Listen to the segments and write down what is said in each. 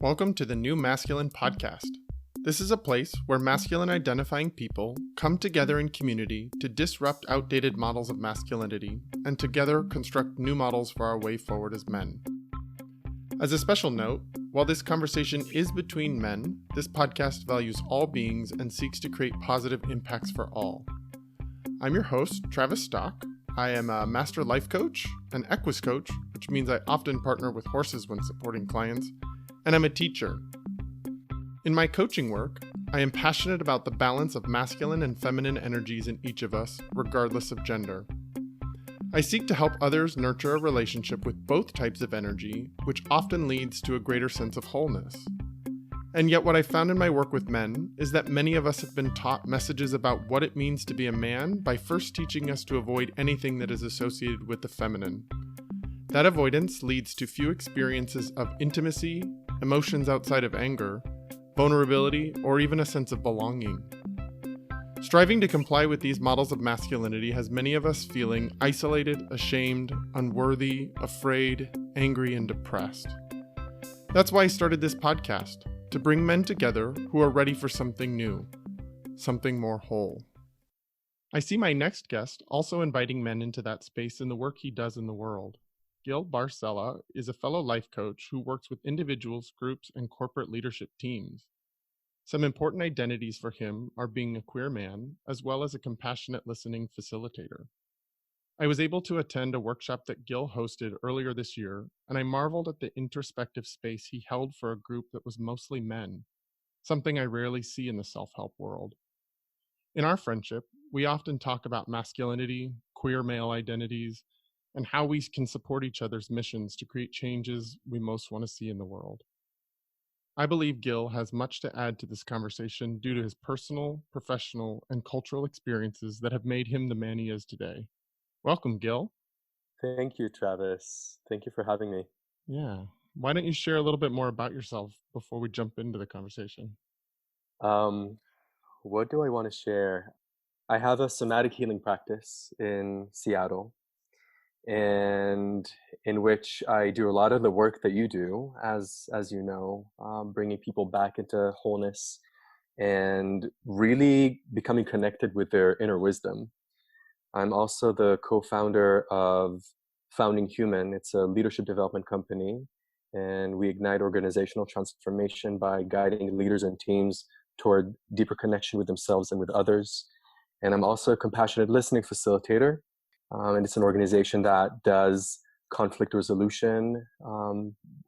Welcome to the New Masculine Podcast. This is a place where masculine identifying people come together in community to disrupt outdated models of masculinity and together construct new models for our way forward as men. As a special note, while this conversation is between men, this podcast values all beings and seeks to create positive impacts for all. I'm your host, Travis Stock. I am a master life coach, an equus coach, which means I often partner with horses when supporting clients, and I'm a teacher. In my coaching work, I am passionate about the balance of masculine and feminine energies in each of us, regardless of gender. I seek to help others nurture a relationship with both types of energy, which often leads to a greater sense of wholeness. And yet what I found in my work with men is that many of us have been taught messages about what it means to be a man by first teaching us to avoid anything that is associated with the feminine. That avoidance leads to few experiences of intimacy, emotions outside of anger, vulnerability, or even a sense of belonging. Striving to comply with these models of masculinity has many of us feeling isolated, ashamed, unworthy, afraid, angry, and depressed. That's why I started this podcast, to bring men together who are ready for something new, something more whole. I see my next guest also inviting men into that space in the work he does in the world. Bar-Sela is a fellow life coach who works with individuals, groups, and corporate leadership teams. Some important identities for him are being a queer man, as well as a compassionate listening facilitator. I was able to attend a workshop that Gil hosted earlier this year, and I marveled at the introspective space he held for a group that was mostly men, something I rarely see in the self-help world. In our friendship, we often talk about masculinity, queer male identities, and how we can support each other's missions to create changes we most want to see in the world. I believe Gil has much to add to this conversation due to his personal, professional, and cultural experiences that have made him the man he is today. Welcome, Gil. Thank you, Travis. Thank you for having me. Yeah. Why don't you share a little bit more about yourself before we jump into the conversation? What do I want to share? I have a somatic healing practice in Seattle, and in which I do a lot of the work that you do, as you know, bringing people back into wholeness and really becoming connected with their inner wisdom. I'm also the co-founder of Founding Human. It's a leadership development company, and we ignite organizational transformation by guiding leaders and teams toward deeper connection with themselves and with others. And I'm also a compassionate listening facilitator, and it's an organization that does conflict resolution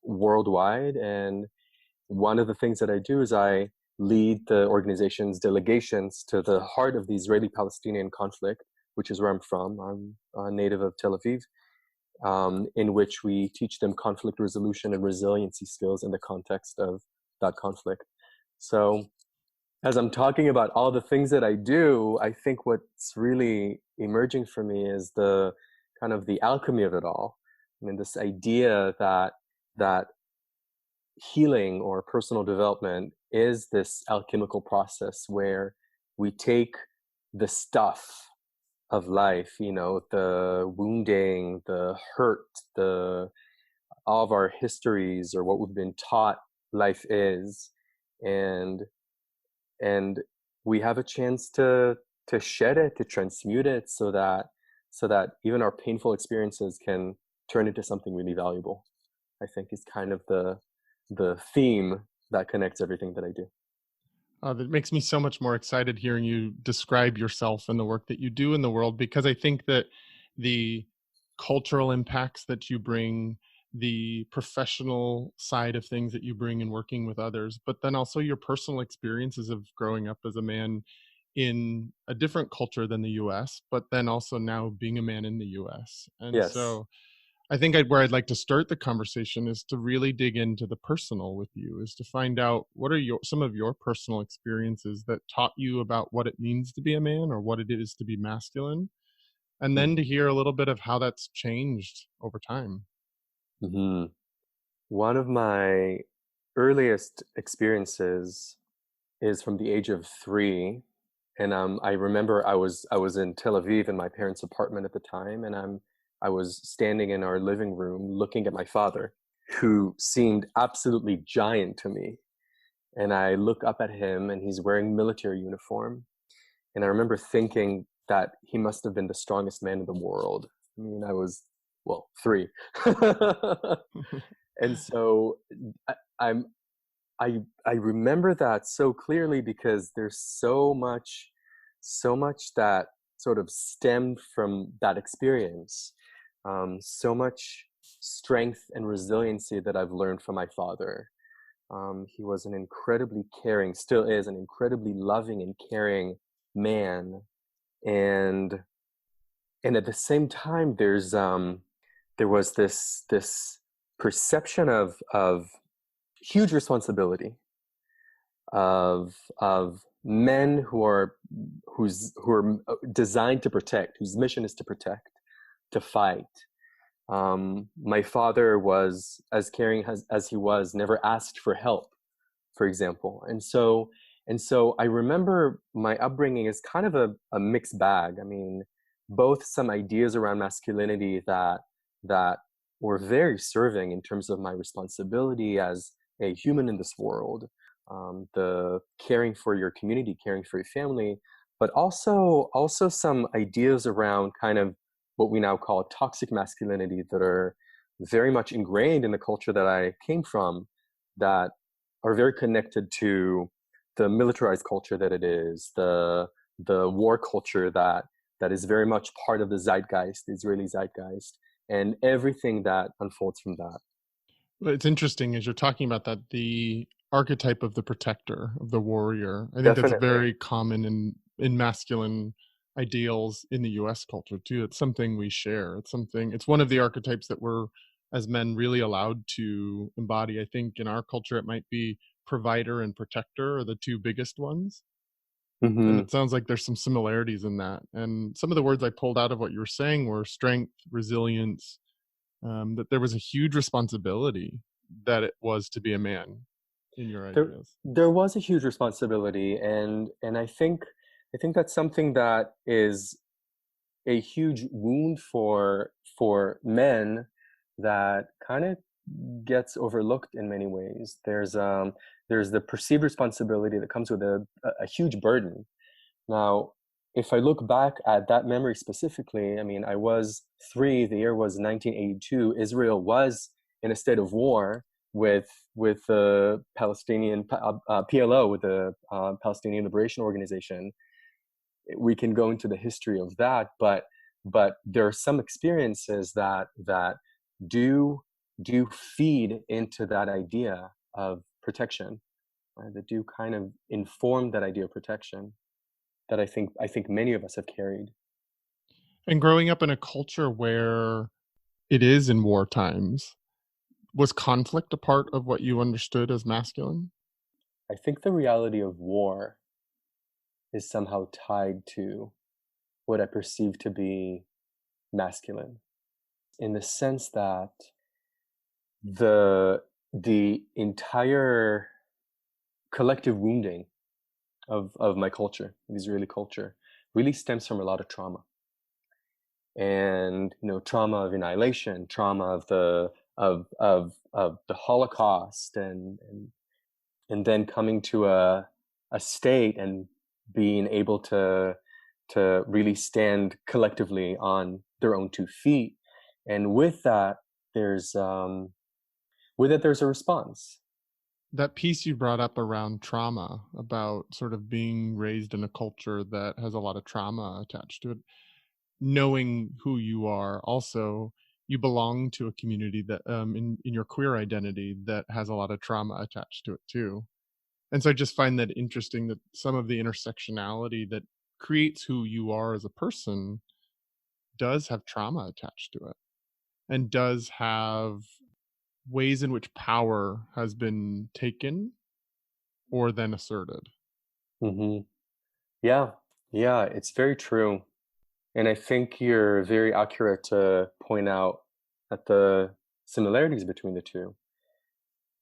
worldwide. And one of the things that I do is I lead the organization's delegations to the heart of the Israeli-Palestinian conflict, which is where I'm from. I'm a native of Tel Aviv, in which we teach them conflict resolution and resiliency skills in the context of that conflict. So as I'm talking about all the things that I do, I think what's really emerging for me is the kind of the alchemy of it all. I mean, this idea that healing or personal development is this alchemical process where we take the stuff of life, the wounding, the hurt, all of our histories or what we've been taught life is, and we have a chance to shed it, to transmute it, so that even our painful experiences can turn into something really valuable. I think is kind of the theme that connects everything that I do. That makes me so much more excited hearing you describe yourself and the work that you do in the world, because I think that the cultural impacts that you bring, the professional side of things that you bring in working with others, but then also your personal experiences of growing up as a man in a different culture than the US, but then also now being a man in the US. And Yes. so I think where I'd like to start the conversation is to really dig into the personal with you, is to find out what are some of your personal experiences that taught you about what it means to be a man or what it is to be masculine, and then to hear a little bit of how that's changed over time. Mm-hmm. One of my earliest experiences is from the age of 3, and I remember I was in Tel Aviv in my parents' apartment at the time, and I was standing in our living room looking at my father, who seemed absolutely giant to me. And I look up at him, and he's wearing military uniform. And I remember thinking that he must have been the strongest man in the world. I mean, I was, well, 3. And so I, I'm I remember that so clearly because there's so much that sort of stemmed from that experience, so much strength and resiliency that I've learned from my father. He was an incredibly caring, still is an incredibly loving and caring man, and at the same time, there was this perception of huge responsibility of men who are designed to protect, whose mission is to protect, to fight. My father was, as caring as he was, never asked for help, for example. And so I remember my upbringing is kind of a mixed bag. I mean, both some ideas around masculinity that were very serving in terms of my responsibility as a human in this world, the caring for your community, caring for your family, but also some ideas around kind of what we now call toxic masculinity that are very much ingrained in the culture that I came from, that are very connected to the militarized culture that it is, the war culture that is very much part of the zeitgeist, the Israeli zeitgeist, and everything that unfolds from that. Well, it's interesting as you're talking about that, the archetype of the protector, of the warrior. I think that's Definitely. very common in masculine ideals in the US culture too. It's something we share. It's one of the archetypes that we're as men really allowed to embody. I think in our culture it might be provider and protector are the two biggest ones. And Hmm. it sounds like there's some similarities in that. And some of the words I pulled out of what you were saying were strength, resilience, that there was a huge responsibility that it was to be a man in your There ideas. there was a huge responsibility, and I think that's something that is a huge wound for men that kind of gets overlooked in many ways. There's the perceived responsibility that comes with a huge burden. Now, if I look back at that memory specifically, I mean, I was 3. The year was 1982. Israel was in a state of war with the Palestinian PLO, with the Palestinian Liberation Organization. We can go into the history of that, but there are some experiences that do do feed into that idea of protection, right? That do kind of inform that idea of protection that I think many of us have carried. And growing up in a culture where it is in war times, was conflict a part of what you understood as masculine? I think the reality of war is somehow tied to what I perceive to be masculine, in the sense that the entire collective wounding of my culture, the Israeli culture, really stems from a lot of trauma. And trauma of annihilation, trauma of the Holocaust, and then coming to a state and being able to really stand collectively on their own 2 feet. And there's there's a response. That piece you brought up around trauma, about sort of being raised in a culture that has a lot of trauma attached to it, knowing who you are, also you belong to a community that in your queer identity that has a lot of trauma attached to it too. And so I just find that interesting that some of the intersectionality that creates who you are as a person does have trauma attached to it and does have ways in which power has been taken or then asserted. Hmm. Yeah, yeah, it's very true. And I think you're very accurate to point out at the similarities between the two.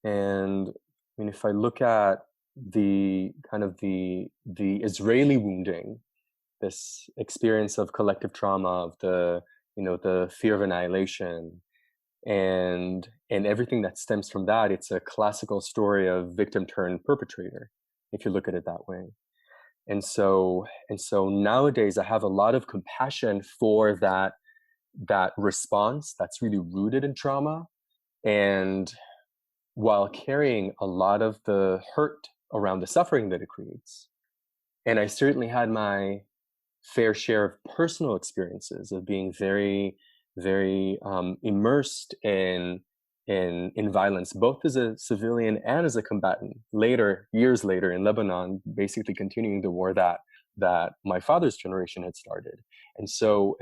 And I mean, if I look at the Israeli wounding, this experience of collective trauma, of the fear of annihilation, and and everything that stems from that, it's a classical story of victim turned perpetrator, if you look at it that way. And so nowadays I have a lot of compassion for that response that's really rooted in trauma, and while carrying a lot of the hurt around the suffering that it creates. And I certainly had my fair share of personal experiences of being very, very immersed in violence, both as a civilian and as a combatant. Later, years later, in Lebanon, basically continuing the war that my father's generation had started. And so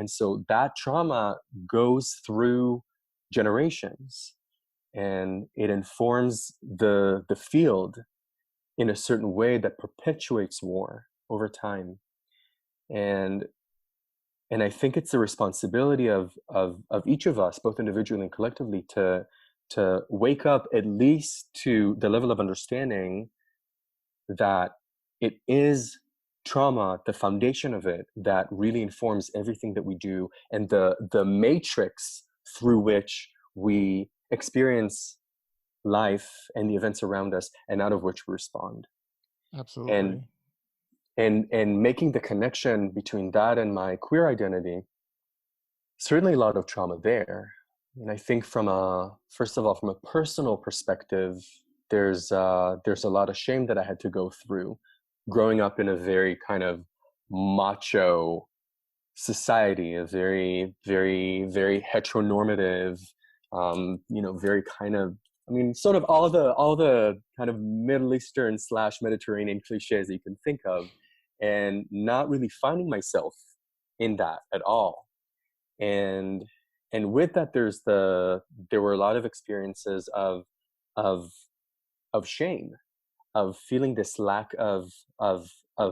that trauma goes through generations, and it informs the field in a certain way that perpetuates war over time. And and I think it's the responsibility of each of us, both individually and collectively, to wake up at least to the level of understanding that it is trauma, the foundation of it, that really informs everything that we do, and the matrix through which we experience life and the events around us, and out of which we respond. And Absolutely. and making the connection between that and my queer identity, certainly a lot of trauma there. And I think from a first of all, from a personal perspective, there's a lot of shame that I had to go through growing up in a very kind of macho society, a very, very, very heteronormative, very kind of, I mean, sort of all the kind of Middle Eastern slash Mediterranean cliches that you can think of, and not really finding myself in that at all. And with that, there were a lot of experiences of of shame, of feeling this lack of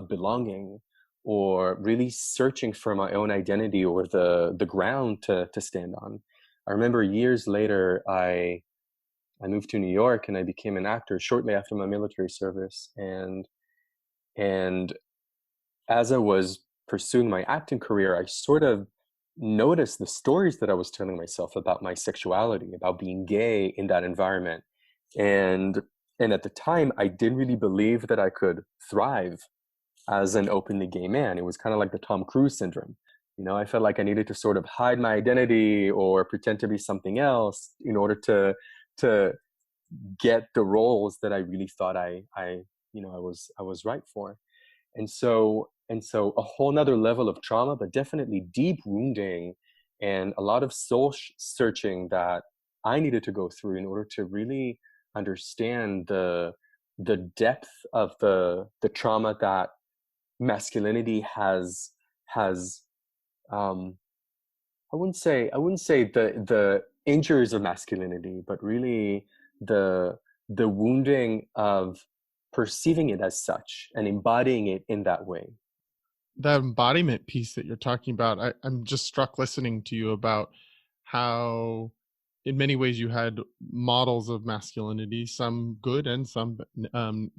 belonging, or really searching for my own identity or the ground to stand on. I remember years later, I moved to New York and I became an actor shortly after my military service. And as I was pursuing my acting career, I sort of noticed the stories that I was telling myself about my sexuality, about being gay in that environment. And at the time, I didn't really believe that I could thrive as an openly gay man. It was kind of like the Tom Cruise syndrome. I felt like I needed to sort of hide my identity or pretend to be something else in order to get the roles that I really thought I was right for. And so a whole nother level of trauma, but definitely deep wounding and a lot of searching that I needed to go through in order to really understand the depth of the trauma that masculinity has um I wouldn't say the injuries of masculinity, but really the wounding of perceiving it as such and embodying it in that way. That embodiment piece that you're talking about, I'm just struck listening to you about how, in many ways, you had models of masculinity, some good and some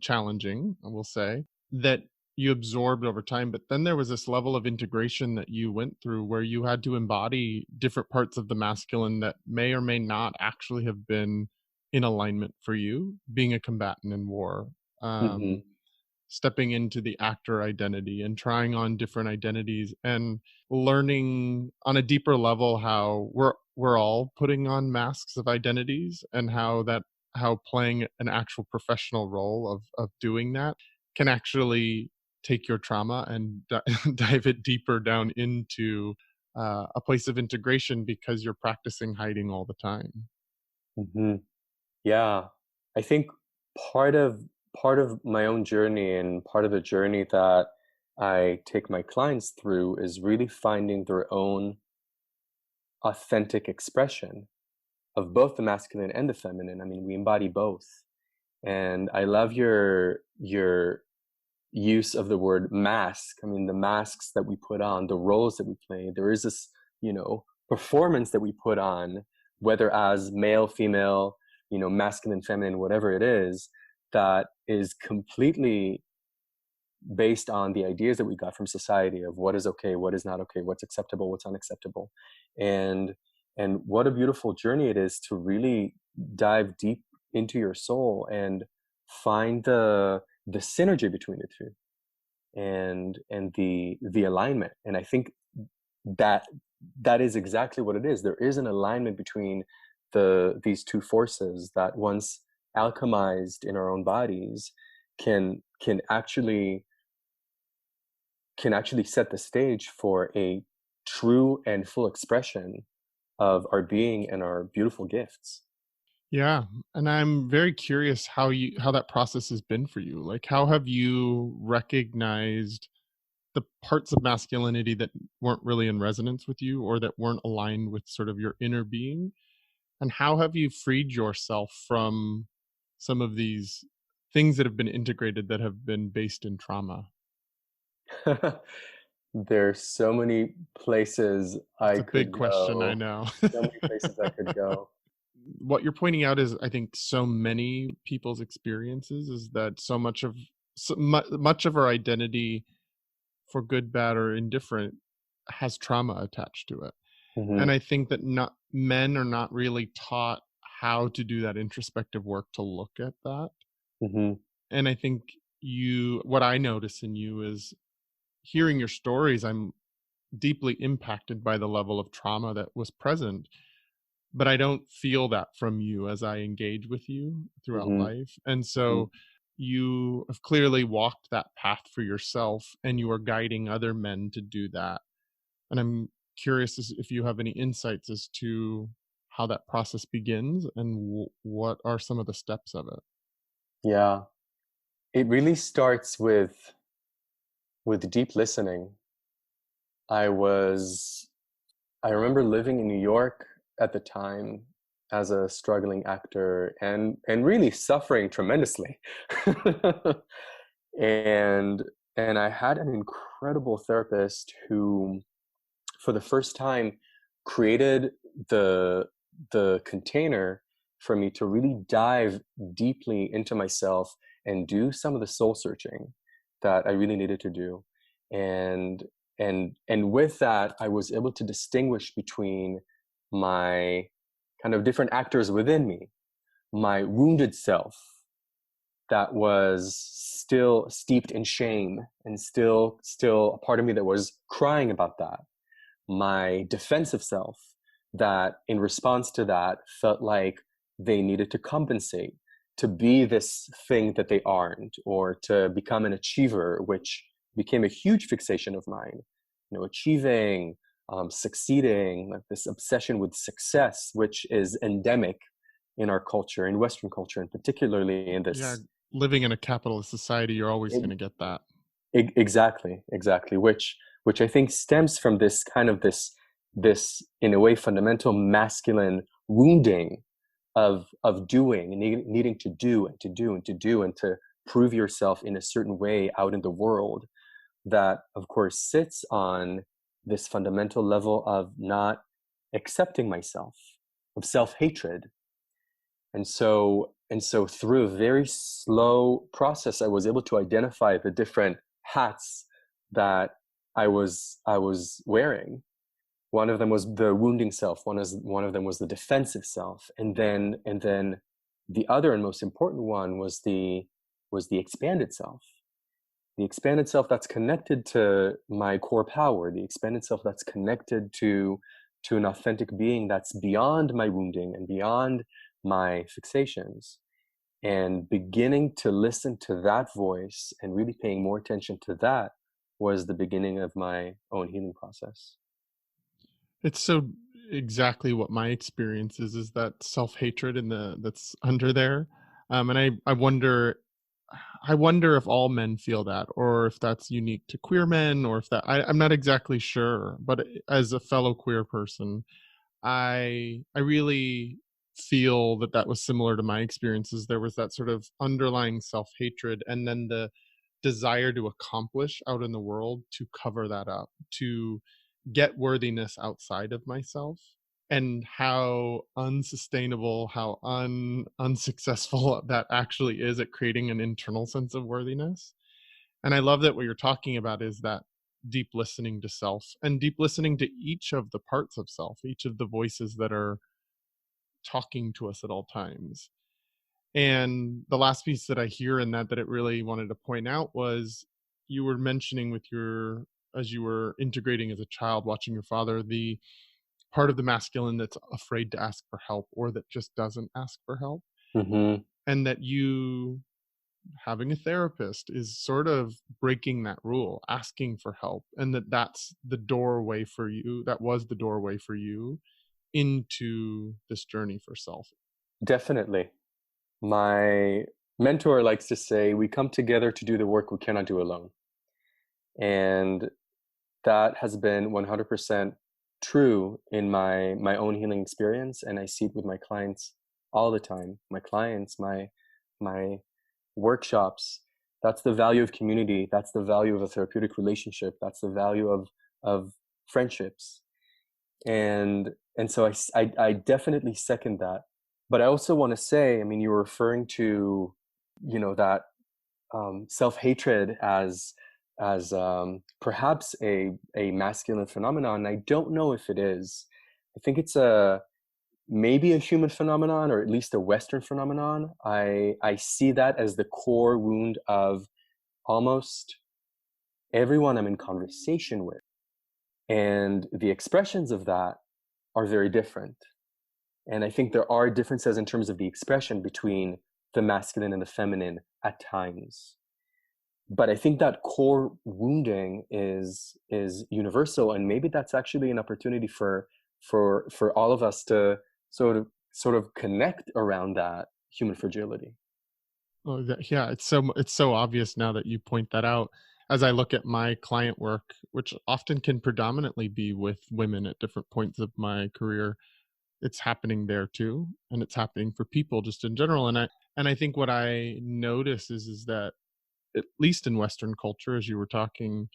challenging, I will say, that you absorbed over time. But then there was this level of integration that you went through where you had to embody different parts of the masculine that may or may not actually have been in alignment for you, being a combatant in war. Hmm. Um, Stepping into the actor identity and trying on different identities and learning on a deeper level how we're all putting on masks of identities, and how playing an actual professional role of doing that can actually take your trauma and dive it deeper down into a place of integration because you're practicing hiding all the time. Hmm. Yeah, I think part of part of my own journey, and part of the journey that I take my clients through, is really finding their own authentic expression of both the masculine and the feminine. I mean, we embody both. And I love your use of the word mask. I mean, the masks that we put on, the roles that we play. There is this, performance that we put on, whether as male, female, masculine, feminine, whatever it is, that is completely based on the ideas that we got from society of what is okay, what is not okay, what's acceptable, what's unacceptable. And what a beautiful journey it is to really dive deep into your soul and find the synergy between the two, and the alignment. And I think that that is exactly what it is. There is an alignment between these two forces that, once alchemized in our own bodies, can actually set the stage for a true and full expression of our being and our beautiful gifts. Yeah, and I'm very curious how that process has been for you. Like, how have you recognized the parts of masculinity that weren't really in resonance with you or that weren't aligned with sort of your inner being? And how have you freed yourself from some of these things that have been integrated that have been based in trauma? There's so many places It's I a big could question, I go. know. So many places I could go. What you're pointing out is, I think, so many people's experiences is that much of our identity, for good, bad, or indifferent, has trauma attached to it. And Mhm, I think that not men are not really taught how to do that introspective work to look at that. mhm, And I think what I notice in you is, hearing your stories, I'm deeply impacted by the level of trauma that was present, but I don't feel that from you as I engage with you throughout mhm, life. And mhm. so you have clearly walked that path for yourself, and you are guiding other men to do that. And I'm curious if you have any insights as to how that process begins and what are some of the steps of it. Yeah. It really starts with deep listening. I was I remember living in New York at the time as a struggling actor, and really suffering tremendously. and and I had an incredible therapist who, for the first time, created the the container for me to really dive deeply into myself and do some of the soul searching that I really needed to do. And and with that, I was able to distinguish between my kind of different actors within me, my wounded self that was still steeped in shame and still a part of me that was crying about that, my defensive self that, in response to that, felt like they needed to compensate, to be this thing that they aren't, or to become an achiever, which became a huge fixation of mine. Achieving, succeeding, like this obsession with success, which is endemic in our culture, in Western culture, and particularly in Yeah, this. living in a capitalist society, you're always going to get that. Exactly, exactly. Which I think stems from this kind of this in a way fundamental masculine wounding of doing and needing to do and to do and to do and to prove yourself in a certain way out in the world, that of course sits on this fundamental level of not accepting myself, of self-hatred. And so through a very slow process, I was able to identify the different hats that I was wearing. One of them was the wounding self, one of them was the defensive self, and then the other and most important one was the expanded self. The expanded self that's connected to my core power, the expanded self that's connected to an authentic being that's beyond my wounding and beyond my fixations. And beginning to listen to that voice and really paying more attention to that was the beginning of my own healing process. It's so exactly what my experience is that self-hatred and that's under there. And I wonder if all men feel that, or if that's unique to queer men, or if I'm not exactly sure. But as a fellow queer person, I really feel that that was similar to my experiences. There was that sort of underlying self-hatred, and then the desire to accomplish out in the world to cover that up, to get worthiness outside of myself, and how unsustainable, how unsuccessful that actually is at creating an internal sense of worthiness. And I love that what you're talking about is that deep listening to self, and deep listening to each of the parts of self, each of the voices that are talking to us at all times. And the last piece that I hear in that it really wanted to point out was you were mentioning with as you were integrating as a child, watching your father, the part of the masculine that's afraid to ask for help or that just doesn't ask for help. Mm-hmm. And that you having a therapist is sort of breaking that rule, asking for help, and that's the doorway for you. That was the doorway for you into this journey for self. Definitely. My mentor likes to say, we come together to do the work we cannot do alone. And that has been 100% true in my own healing experience, and I see it with my clients all the time. My clients, my workshops. That's the value of community. That's the value of a therapeutic relationship. That's the value of friendships. And so I definitely second that. But I also want to say, I mean, you were referring to, that self-hatred as perhaps a masculine phenomenon. I don't know if it is. I think it's maybe a human phenomenon, or at least a Western phenomenon. I see that as the core wound of almost everyone I'm in conversation with. And the expressions of that are very different. And I think there are differences in terms of the expression between the masculine and the feminine at times. But I think that core wounding is universal, and maybe that's actually an opportunity for all of us to sort of connect around that human fragility. Oh, yeah, it's so obvious now that you point that out. As I look at my client work, which often can predominantly be with women at different points of my career, it's happening there too, and it's happening for people just in general. And I think what I notice is that at least in Western culture, as you were talking,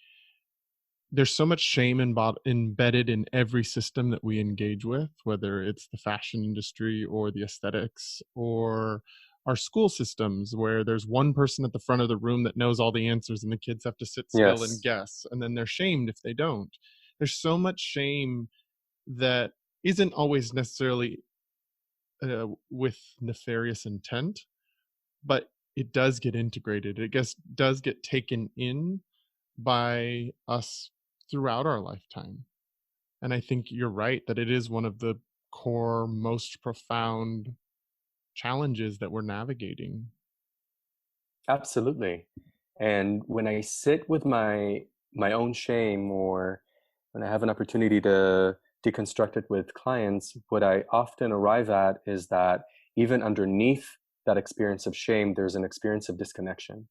there's so much shame embedded in every system that we engage with, whether it's the fashion industry or the aesthetics or our school systems, where there's one person at the front of the room that knows all the answers and the kids have to sit still and Yes, guess, and then they're shamed if they don't. There's so much shame that isn't always necessarily with nefarious intent, but it does get integrated. It does get taken in by us throughout our lifetime. And I think you're right that it is one of the core, most profound challenges that we're navigating. absolutely. And when I sit with my own shame, or when I have an opportunity to deconstruct it with clients, what I often arrive at is that even underneath that experience of shame, there's an experience of disconnection.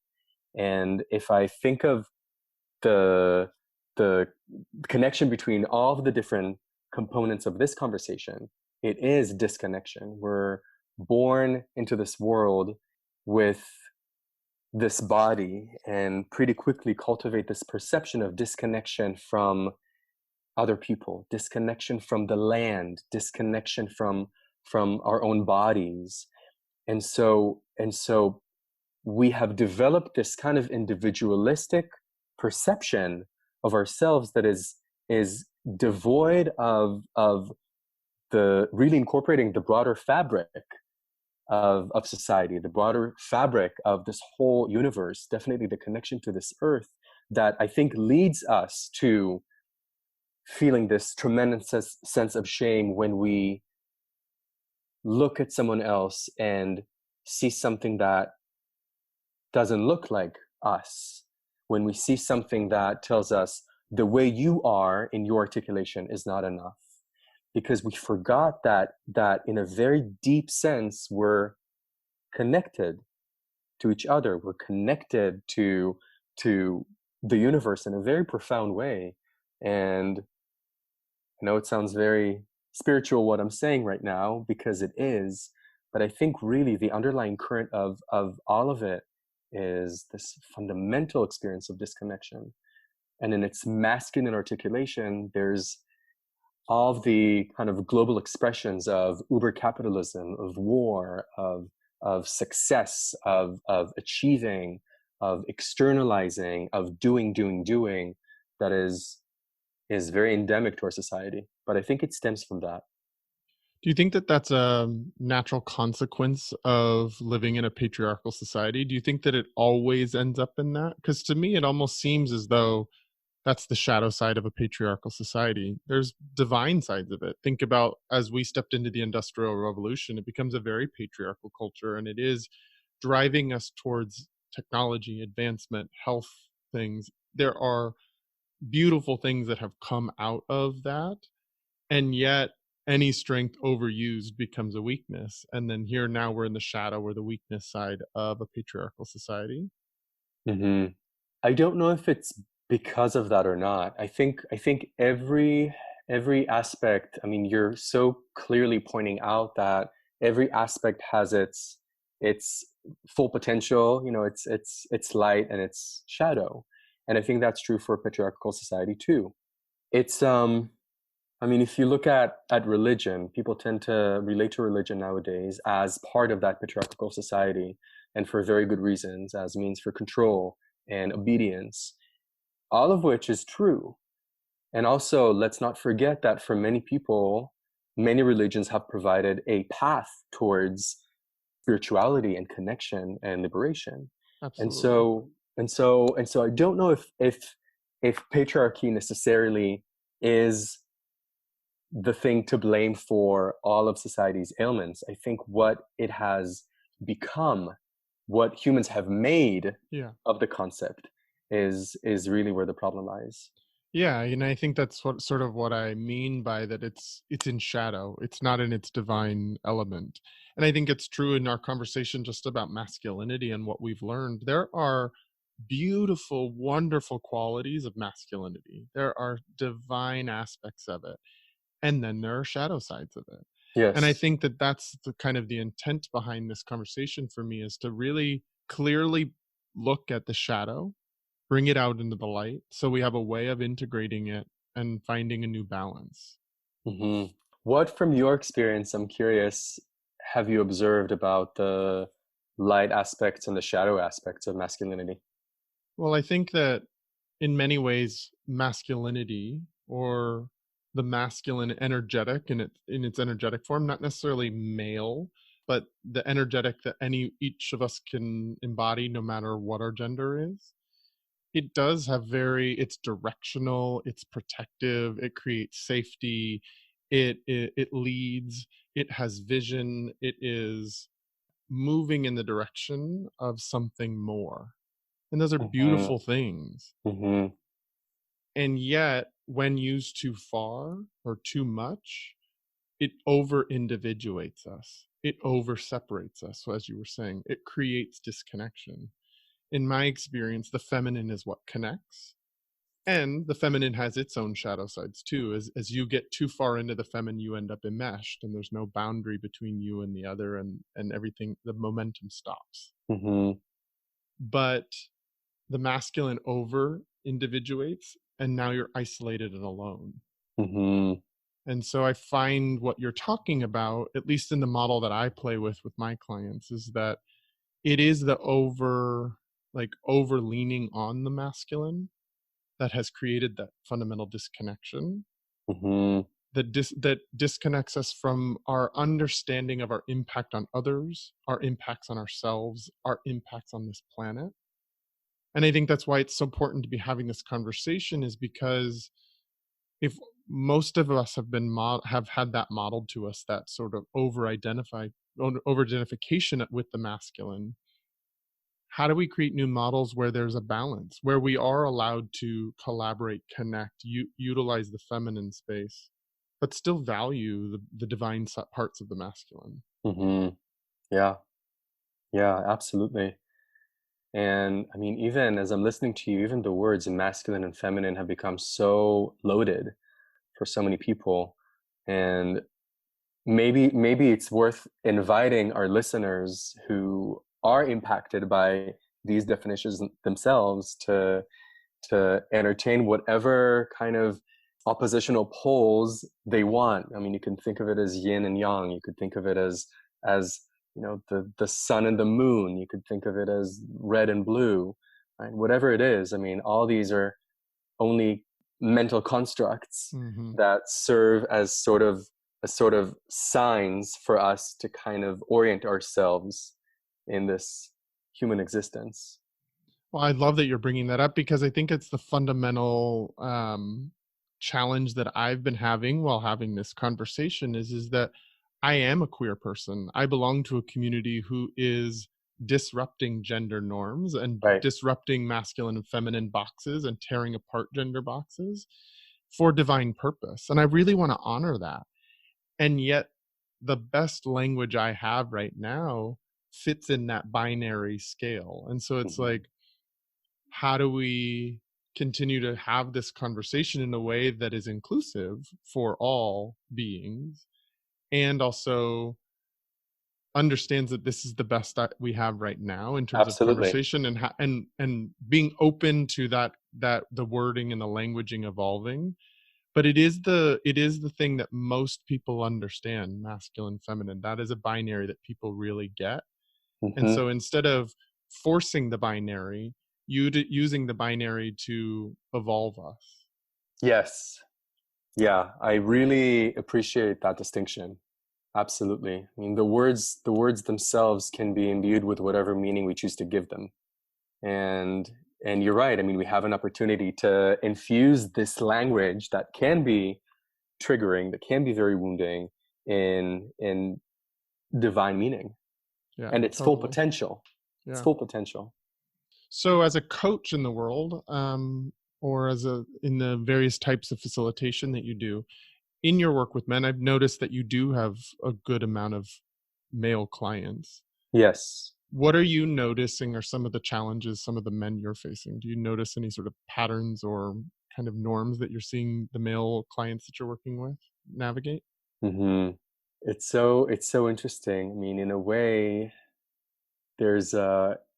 And if I think of the the connection between all of the different components of this conversation, it is disconnection. We're born into this world with this body, and pretty quickly cultivate this perception of disconnection from other people, disconnection from the land, disconnection from our own bodies. And so we have developed this kind of individualistic perception of ourselves that is devoid of the really incorporating the broader fabric of society, the broader fabric of this whole universe, definitely the connection to this earth, that I think leads us to feeling this tremendous sense of shame when we look at someone else and see something that doesn't look like us, when we see something that tells us the way you are in your articulation is not enough, because we forgot that in a very deep sense we're connected to each other, we're connected to the universe in a very profound way. And I know it sounds very spiritual what I'm saying right now, because it is, but I think really the underlying current of all of it is this fundamental experience of disconnection. And in its masculine articulation, there's all of the kind of global expressions of uber capitalism, of war, of success, of achieving, of externalizing, of doing, that is very endemic to our society. But I think it stems from that. Do you think that that's a natural consequence of living in a patriarchal society? Do you think that it always ends up in that? Because to me, it almost seems as though that's the shadow side of a patriarchal society. There's divine sides of it. Think about as we stepped into the Industrial Revolution, it becomes a very patriarchal culture, and it is driving us towards technology, advancement, health things. There are beautiful things that have come out of that, and yet any strength overused becomes a weakness. And then here now we're in the shadow or the weakness side of a patriarchal society. Hmm. I don't know if it's because of that or not. I think every aspect, I mean, you're so clearly pointing out that every aspect has its full potential, its light and its shadow. And I think that's true for patriarchal society too. It's I mean, if you look at religion, people tend to relate to religion nowadays as part of that patriarchal society, and for very good reasons, as means for control and obedience, all of which is true. And also, let's not forget that for many people, many religions have provided a path towards spirituality and connection and liberation. And Absolutely. so I don't know if patriarchy necessarily is the thing to blame for all of society's ailments. I think what it has become, what humans have made Yeah. of the concept is really where the problem lies. Yeah, and I think that's what sort of what I mean by that it's in shadow. It's not in its divine element. And I think it's true in our conversation just about masculinity and what we've learned. There are beautiful, wonderful qualities of masculinity. There are divine aspects of it. And then there are shadow sides of it. And I Yes. think that that's the kind of the intent behind this conversation for me is to really clearly look at the shadow, bring it out into the light so we have a way of integrating it and finding a new balance. Hmm. What, from your experience, I'm curious, have you observed about the light aspects and the shadow aspects of masculinity? Well, I think that in many ways, masculinity or the masculine energetic in its energetic form, not necessarily male, but the energetic that any each of us can embody no matter what our gender is. It does have very it's directional, it's protective, it creates safety, it leads, it has vision, it is moving in the direction of something more. And those are Hmm. beautiful things. Hmm. And yet, when used too far or too much, it over individuates us. It over separates us. So, as you were saying, it creates disconnection. In my experience, the feminine is what connects. And the feminine has its own shadow sides too. As you get too far into the feminine, you end up enmeshed, and there's no boundary between you and the other, and everything. The momentum stops. Hmm. But the masculine over individuates, and now you're isolated and alone. Hmm. And so I find what you're talking about, at least in the model that I play with my clients, is that it is the over leaning on the masculine that has created that fundamental disconnection Hmm. that disconnects us from our understanding of our impact on others, our impacts on ourselves, our impacts on this planet. And I think that's why it's so important to be having this conversation is because if most of us have had that modeled to us, that sort of over identification with the masculine, how do we create new models where there's a balance, where we are allowed to collaborate, connect, utilize the feminine space, but still value the divine parts of the masculine? Hmm. Yeah. Yeah, absolutely. And I mean, even as I'm listening to you, even the words masculine and feminine have become so loaded for so many people. And maybe it's worth inviting our listeners who are impacted by these definitions themselves to entertain whatever kind of oppositional poles they want. I mean, you can think of it as yin and yang. You could think of it as the sun and the moon. You could think of it as red and blue, right? Whatever it is. I mean, all these are only mental constructs Hmm. that serve as sort of a sort of signs for us to kind of orient ourselves in this human existence. Well, I love that you're bringing that up because I think it's the fundamental challenge that I've been having while having this conversation is that I am a queer person. I belong to a community who is disrupting gender norms and Right. disrupting masculine and feminine boxes and tearing apart gender boxes for divine purpose. And I really want to honor that. And yet, the best language I have right now fits in that binary scale. And so it's Mm-hmm. like, how do we continue to have this conversation in a way that is inclusive for all beings and also understands that this is the best that we have right now in terms of Absolutely. conversation and being open to that the wording and the languaging evolving. But it is the thing that most people understand, masculine, feminine. That is a binary that people really get. And Mm-hmm. so instead of forcing the binary, using the binary to evolve us. Yes. Yeah, I really appreciate that distinction. Absolutely. I mean, the words themselves can be imbued with whatever meaning we choose to give them. And and you're right. I mean, we have an opportunity to infuse this language that can be triggering, that can be very wounding in divine meaning Yeah, and its full totally. potential. Its Yeah. full potential. So as a coach in the world, or in the various types of facilitation that you do, in your work with men, I've noticed that you do have a good amount of male clients. Yes. What are you noticing are some of the challenges, some of the men you're facing? Do you notice any sort of patterns or kind of norms that you're seeing the male clients that you're working with navigate? Hmm. It's so interesting. I mean, in a way, there's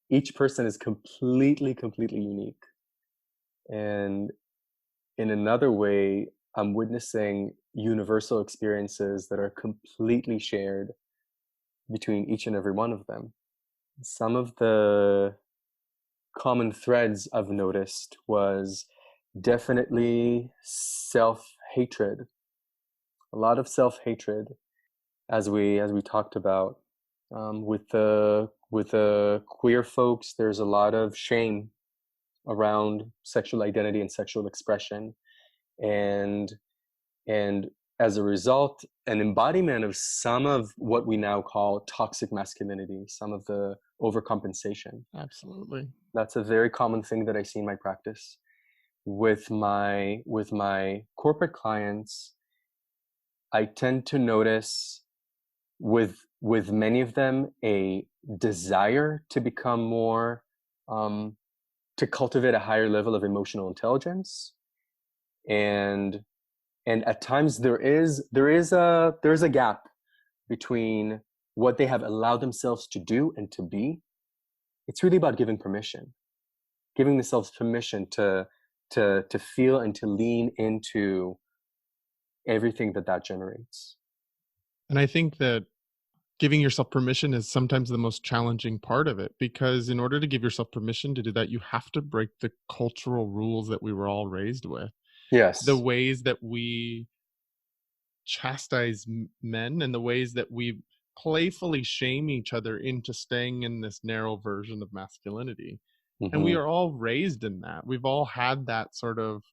each person is completely unique. And in another way, I'm witnessing universal experiences that are completely shared between each and every one of them. Some of the common threads I've noticed was definitely self-hatred. A lot of self-hatred, as we talked about. With the queer folks, there's a lot of shame around sexual identity and sexual expression, and and as a result, an embodiment of some of what we now call toxic masculinity, some of the overcompensation. Absolutely. That's a very common thing that I see in my practice. With my corporate clients, I tend to notice with many of them a desire to become more, um, to cultivate a higher level of emotional intelligence, and and at times there is a gap between what they have allowed themselves to do and to be. It's really about giving themselves permission to feel and to lean into everything that generates. And I think that giving yourself permission is sometimes the most challenging part of it because in order to give yourself permission to do that, you have to break the cultural rules that we were all raised with. The Yes. ways that we chastise men and the ways that we playfully shame each other into staying in this narrow version of masculinity. And we Hmm. are all raised in that. We've all had that sort of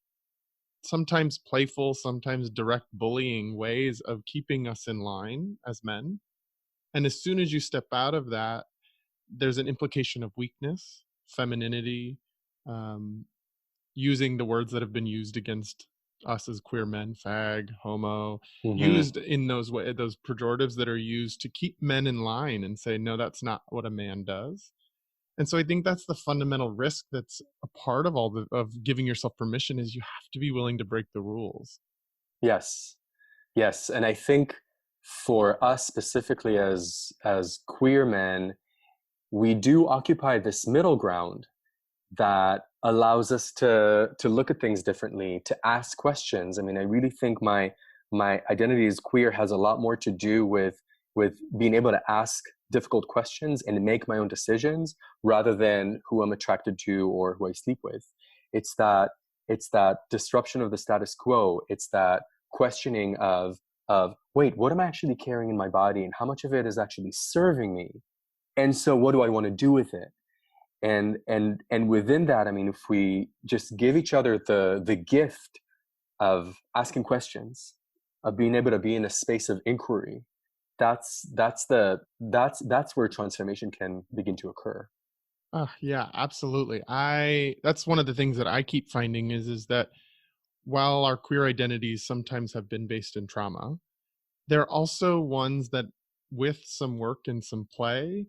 sometimes playful, sometimes direct bullying ways of keeping us in line as men. And as soon as you step out of that, there's an implication of weakness, femininity, um, using the words that have been used against us as queer men, fag, homo, Hmm. used in those pejoratives that are used to keep men in line and say, no, that's not what a man does. And so I think that's the fundamental risk that's a part of of giving yourself permission is you have to be willing to break the rules. Yes. Yes. And I think for us specifically as queer men, we do occupy this middle ground that allows us to look at things differently, to ask questions. I mean, I really think my identity as queer has a lot more to do with being able to ask difficult questions and make my own decisions rather than who I'm attracted to or who I sleep with. It's that it's that disruption of the status quo. It's that questioning of of, wait, what am I actually carrying in my body and how much of it is actually serving me? And so what do I want to do with it? And within that, I mean, if we just give each other the gift of asking questions, of being able to be in a space of inquiry, that's where transformation can begin to occur. Yeah, absolutely. I That's one of the things that I keep finding is that while our queer identities sometimes have been based in trauma, they're also ones that, with some work and some play,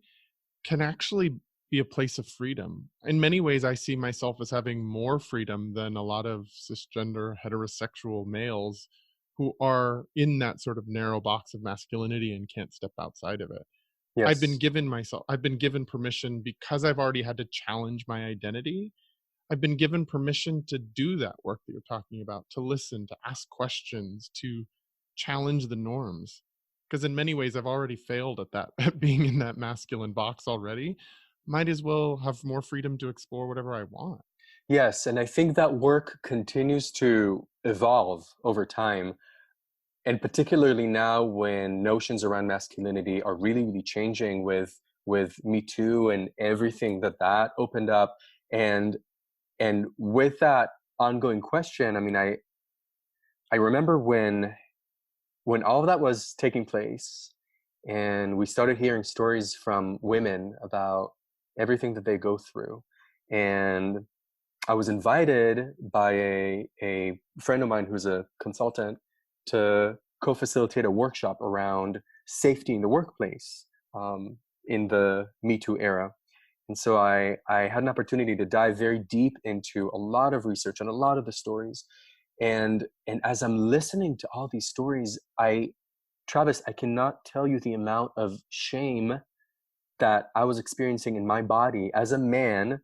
can actually be a place of freedom. In many ways, I see myself as having more freedom than a lot of cisgender heterosexual males who are in that sort of narrow box of masculinity and can't step outside of it. Yes. I've been given permission because I've already had to challenge my identity. I've been given permission to do that work that you're talking about, to listen, to ask questions, to challenge the norms. Because in many ways, I've already failed at that, at being in that masculine box already. Might as well have more freedom to explore whatever I want. Yes, and I think that work continues to evolve over time, and particularly now when notions around masculinity are really, really changing with Me Too and everything that opened up, and with that ongoing question, I mean, I remember when all of that was taking place, and we started hearing stories from women about everything that they go through, and I was invited by a friend of mine who's a consultant to co-facilitate a workshop around safety in the workplace, in the Me Too era. And so I had an opportunity to dive very deep into a lot of research and a lot of the stories. And as I'm listening to all these stories, Travis, I cannot tell you the amount of shame that I was experiencing in my body as a man,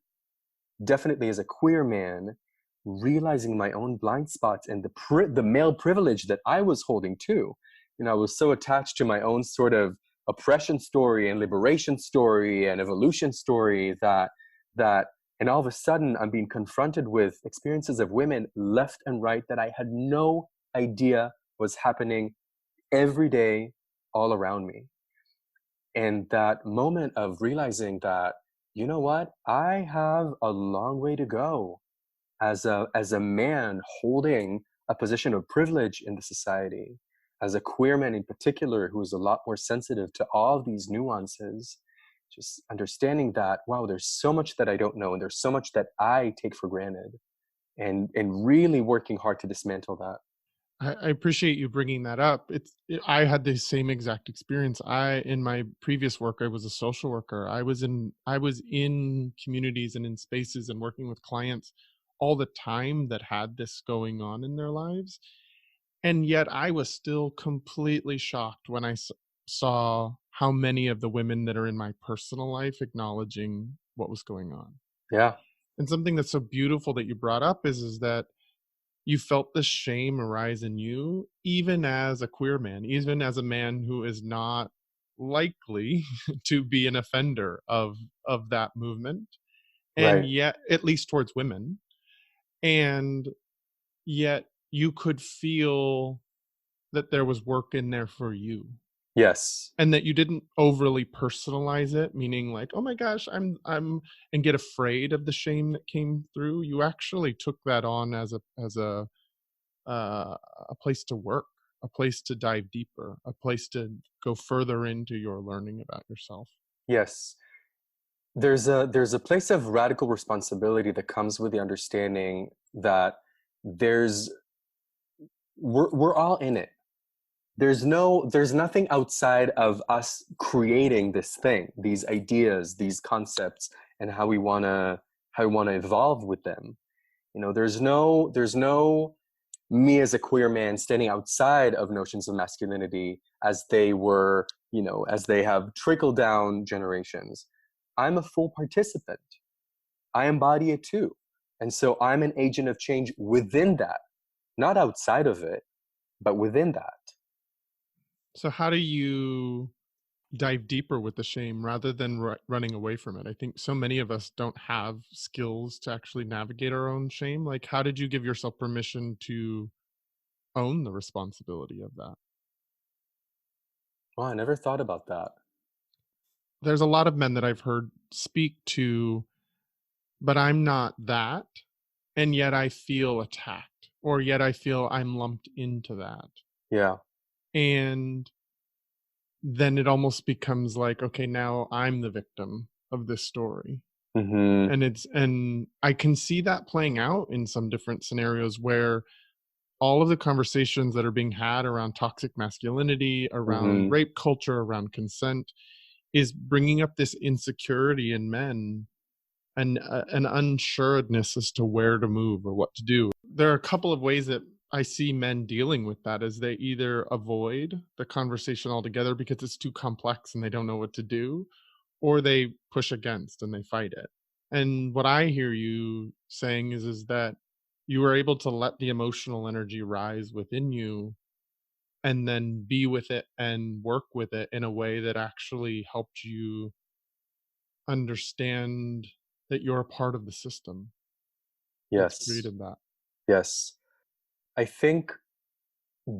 definitely as a queer man, realizing my own blind spots and the male privilege that I was holding too. You know, I was so attached to my own sort of oppression story and liberation story and evolution story that and all of a sudden I'm being confronted with experiences of women left and right that I had no idea was happening every day all around me. And that moment of realizing that, you know what, I have a long way to go as a man holding a position of privilege in the society, as a queer man in particular who is a lot more sensitive to all these nuances, just understanding that, wow, there's so much that I don't know and there's so much that I take for granted, and really working hard to dismantle that. I appreciate you bringing that up. I had the same exact experience. In my previous work, I was a social worker. I was in communities and in spaces and working with clients all the time that had this going on in their lives. And yet I was still completely shocked when saw how many of the women that are in my personal life acknowledging what was going on. Yeah. And something that's so beautiful that you brought up is that you felt the shame arise in you, even as a queer man, even as a man who is not likely to be an offender of that movement, and Right. yet, at least towards women, and yet you could feel that there was work in there for you, Yes. and that you didn't overly personalize it, meaning like, "Oh my gosh, I'm," and get afraid of the shame that came through. You actually took that on as a place to work, a place to dive deeper, a place to go further into your learning about yourself. Yes. There's a place of radical responsibility that comes with the understanding that there's we're all in it. There's nothing outside of us creating this thing, these ideas, these concepts, and how we want to evolve with them. You know, there's no me as a queer man standing outside of notions of masculinity as they were, you know, as they have trickled down generations. I'm a full participant. I embody it too. And so I'm an agent of change within that, not outside of it, but within that. So, how do you dive deeper with the shame rather than running away from it? I think so many of us don't have skills to actually navigate our own shame. Like, how did you give yourself permission to own the responsibility of that? Oh, I never thought about that. There's a lot of men that I've heard speak to, but I'm not that, and yet I feel attacked, or yet I feel I'm lumped into that. Yeah. And then it almost becomes like, okay, now I'm the victim of this story. Mm-hmm. And I can see that playing out in some different scenarios where all of the conversations that are being had around toxic masculinity, around Mm-hmm. rape culture, around consent is bringing up this insecurity in men and an unsureness as to where to move or what to do. There are a couple of ways that I see men dealing with that as they either avoid the conversation altogether because it's too complex and they don't know what to do, or they push against and they fight it. And what I hear you saying is that you were able to let the emotional energy rise within you and then be with it and work with it in a way that actually helped you understand that you're a part of the system that's Yes. created that. Yes. I think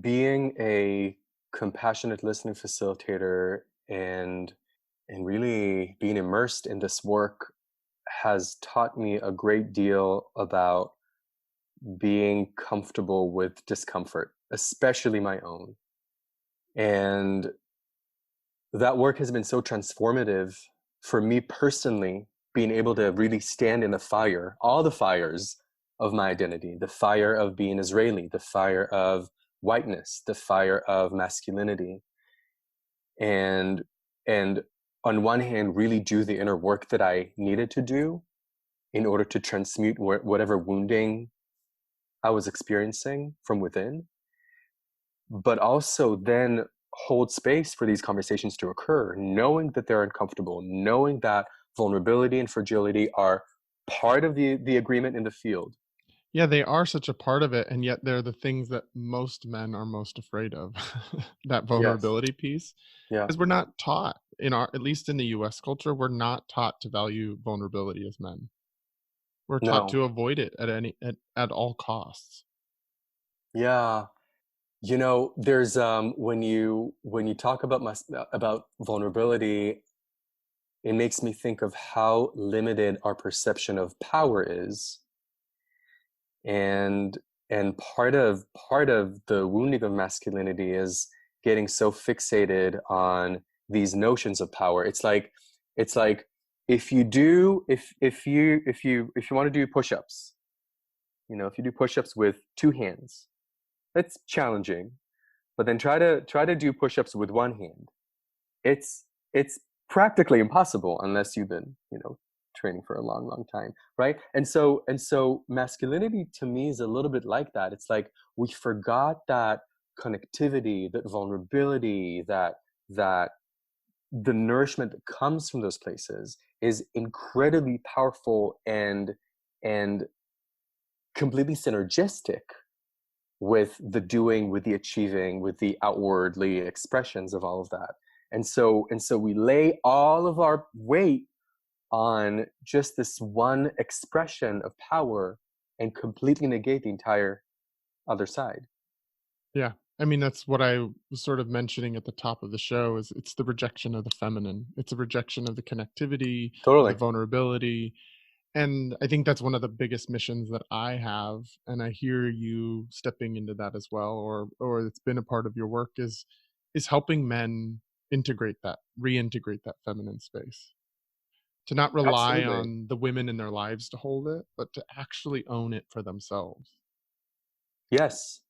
being a compassionate listening facilitator and really being immersed in this work has taught me a great deal about being comfortable with discomfort, especially my own. And that work has been so transformative for me personally, being able to really stand in the fire, all the fires of my identity, the fire of being Israeli, the fire of whiteness, the fire of masculinity, and and on one hand really do the inner work that I needed to do in order to transmute whatever wounding I was experiencing from within, but also then hold space for these conversations to occur, knowing that they're uncomfortable, knowing that vulnerability and fragility are part of the agreement in the field. Yeah, they are such a part of it, and yet they're the things that most men are most afraid of. That Yes. vulnerability piece, Yeah. because we're not taught in our at least in the US culture, we're not taught to value vulnerability as men. We're taught No. to avoid it at all costs. Yeah. You know, there's when you talk about about vulnerability, it makes me think of how limited our perception of power is, and part of the wounding of masculinity is getting so fixated on these notions of power. It's like if you do if you want to do push-ups, if you do push-ups with two hands, that's challenging. But then try to do push-ups with one hand. It's practically impossible unless you've been training for a long, long time, right? And so masculinity to me is a little bit like that. It's like we forgot that connectivity, that vulnerability, that the nourishment that comes from those places is incredibly powerful and completely synergistic with the doing, with the achieving, with the outwardly expressions of all of that. And so we lay all of our weight on just this one expression of power and completely negate the entire other side. Yeah. I mean, that's what I was sort of mentioning at the top of the show is it's the rejection of the feminine. It's a rejection of the connectivity, of the Totally. vulnerability. And I think that's one of the biggest missions that I have, and I hear you stepping into that as well, or it's been a part of your work is helping men integrate that, reintegrate that feminine space. To not rely Absolutely. on the women in their lives to hold it, but to actually own it for themselves. Yes,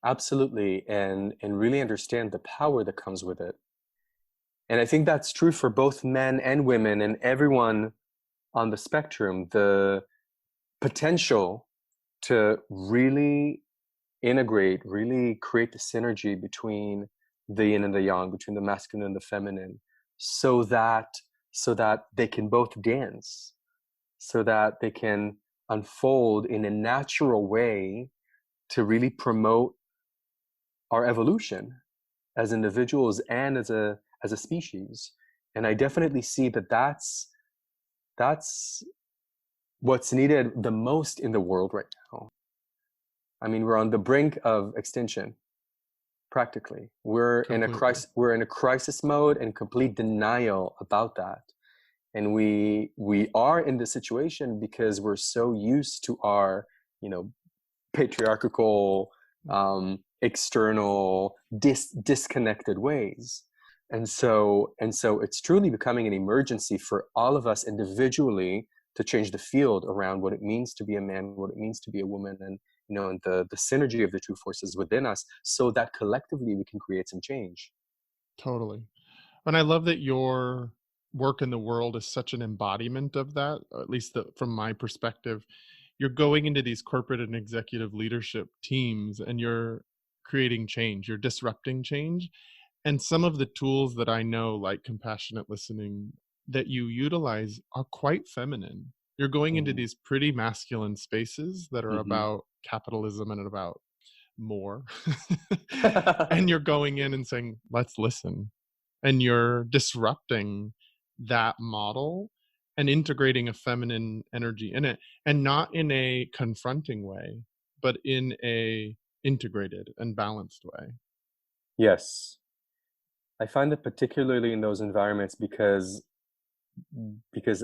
absolutely. And really understand the power that comes with it. And I think that's true for both men and women and everyone on the spectrum. The potential to really integrate, really create the synergy between the yin and the yang, between the masculine and the feminine, so that so that they can both dance, so that they can unfold in a natural way to really promote our evolution as individuals and as a species. And I definitely see that that's what's needed the most in the world right now. I mean, we're on the brink of extinction. practically. We're in a Completely. crisis mode and complete denial about that. And we are in this situation because we're so used to our, you know, patriarchal, external, disconnected ways. And so it's truly becoming an emergency for all of us individually to change the field around what it means to be a man, what it means to be a woman, and, you know, and the synergy of the two forces within us, so that collectively we can create some change. Totally. And I love that your work in the world is such an embodiment of that, or at least from my perspective. You're going into these corporate and executive leadership teams and you're creating change, you're disrupting change. And some of the tools that I know, like compassionate listening, that you utilize are quite feminine. You're going into Mm. these pretty masculine spaces that are Hmm. about capitalism and about more. And you're going in and saying, let's listen. And you're disrupting that model and integrating a feminine energy in it, and not in a confronting way, but in a integrated and balanced way. Yes, I find that particularly in those environments because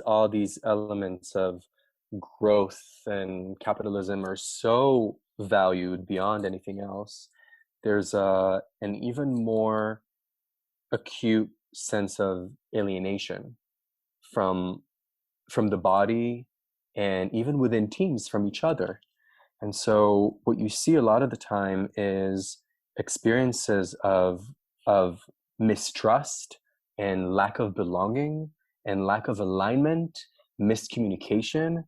all these elements of growth and capitalism are so valued beyond anything else. There's an even more acute sense of alienation from the body, and even within teams from each other. And so what you see a lot of the time is experiences of mistrust and lack of belonging and lack of alignment, miscommunication,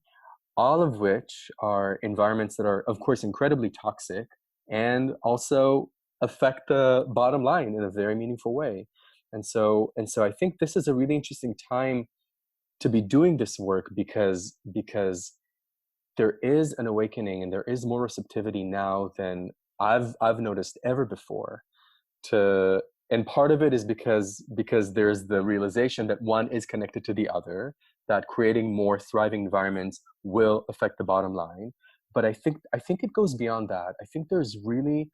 all of which are environments that are, of course, incredibly toxic and also affect the bottom line in a very meaningful way. And so I think this is a really interesting time to be doing this work, because there is an awakening and there is more receptivity now than I've noticed ever before to. And part of it is because there's the realization that one is connected to the other, that creating more thriving environments will affect the bottom line. But I think it goes beyond that. I think there's really,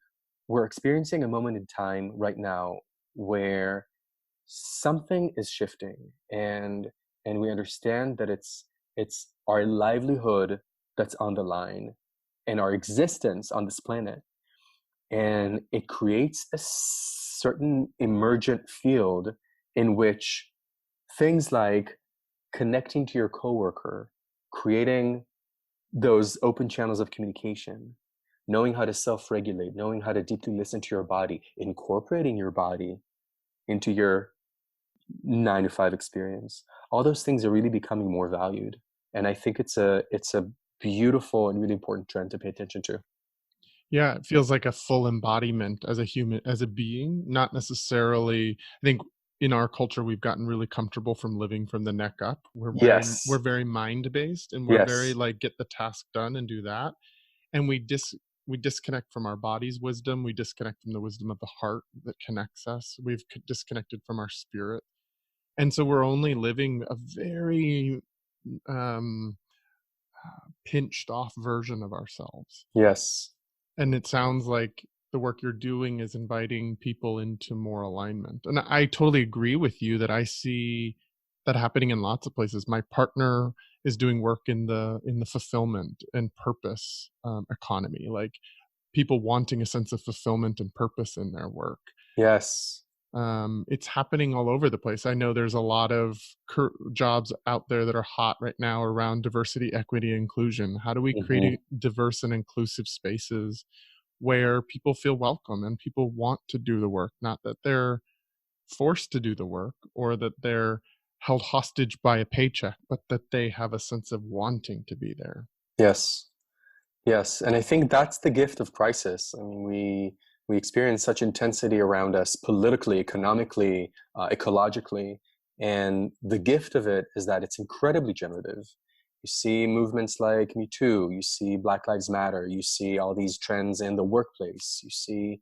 we're experiencing a moment in time right now where something is shifting, and we understand that it's our livelihood that's on the line, and our existence on this planet. And it creates a certain emergent field in which things like connecting to your coworker, creating those open channels of communication, knowing how to self-regulate, knowing how to deeply listen to your body, incorporating your body into your 9 to 5 experience. All those things are really becoming more valued. And I think it's a beautiful and really important trend to pay attention to. Yeah, it feels like a full embodiment as a human, as a being, not necessarily. I think in our culture we've gotten really comfortable from living from the neck up. We're Yes. very mind based, and we're very Yes. like get the task done and do that. And we disconnect from our body's wisdom, we disconnect from the wisdom of the heart that connects us. We've disconnected from our spirit. And so we're only living a very um pinched off version of ourselves. Yes. And it sounds like the work you're doing is inviting people into more alignment. And I totally agree with you that I see that happening in lots of places. My partner is doing work in the fulfillment and purpose economy, like people wanting a sense of fulfillment and purpose in their work. Yes. It's happening all over the place. I know there's a lot of jobs out there that are hot right now around diversity, equity, inclusion. How do we create Hmm. diverse and inclusive spaces where people feel welcome and people want to do the work, not that they're forced to do the work or that they're held hostage by a paycheck, but that they have a sense of wanting to be there. Yes. Yes. And I think that's the gift of crisis. I mean, we experience such intensity around us politically, economically, ecologically. And the gift of it is that it's incredibly generative. You see movements like Me Too, you see Black Lives Matter, you see all these trends in the workplace, you see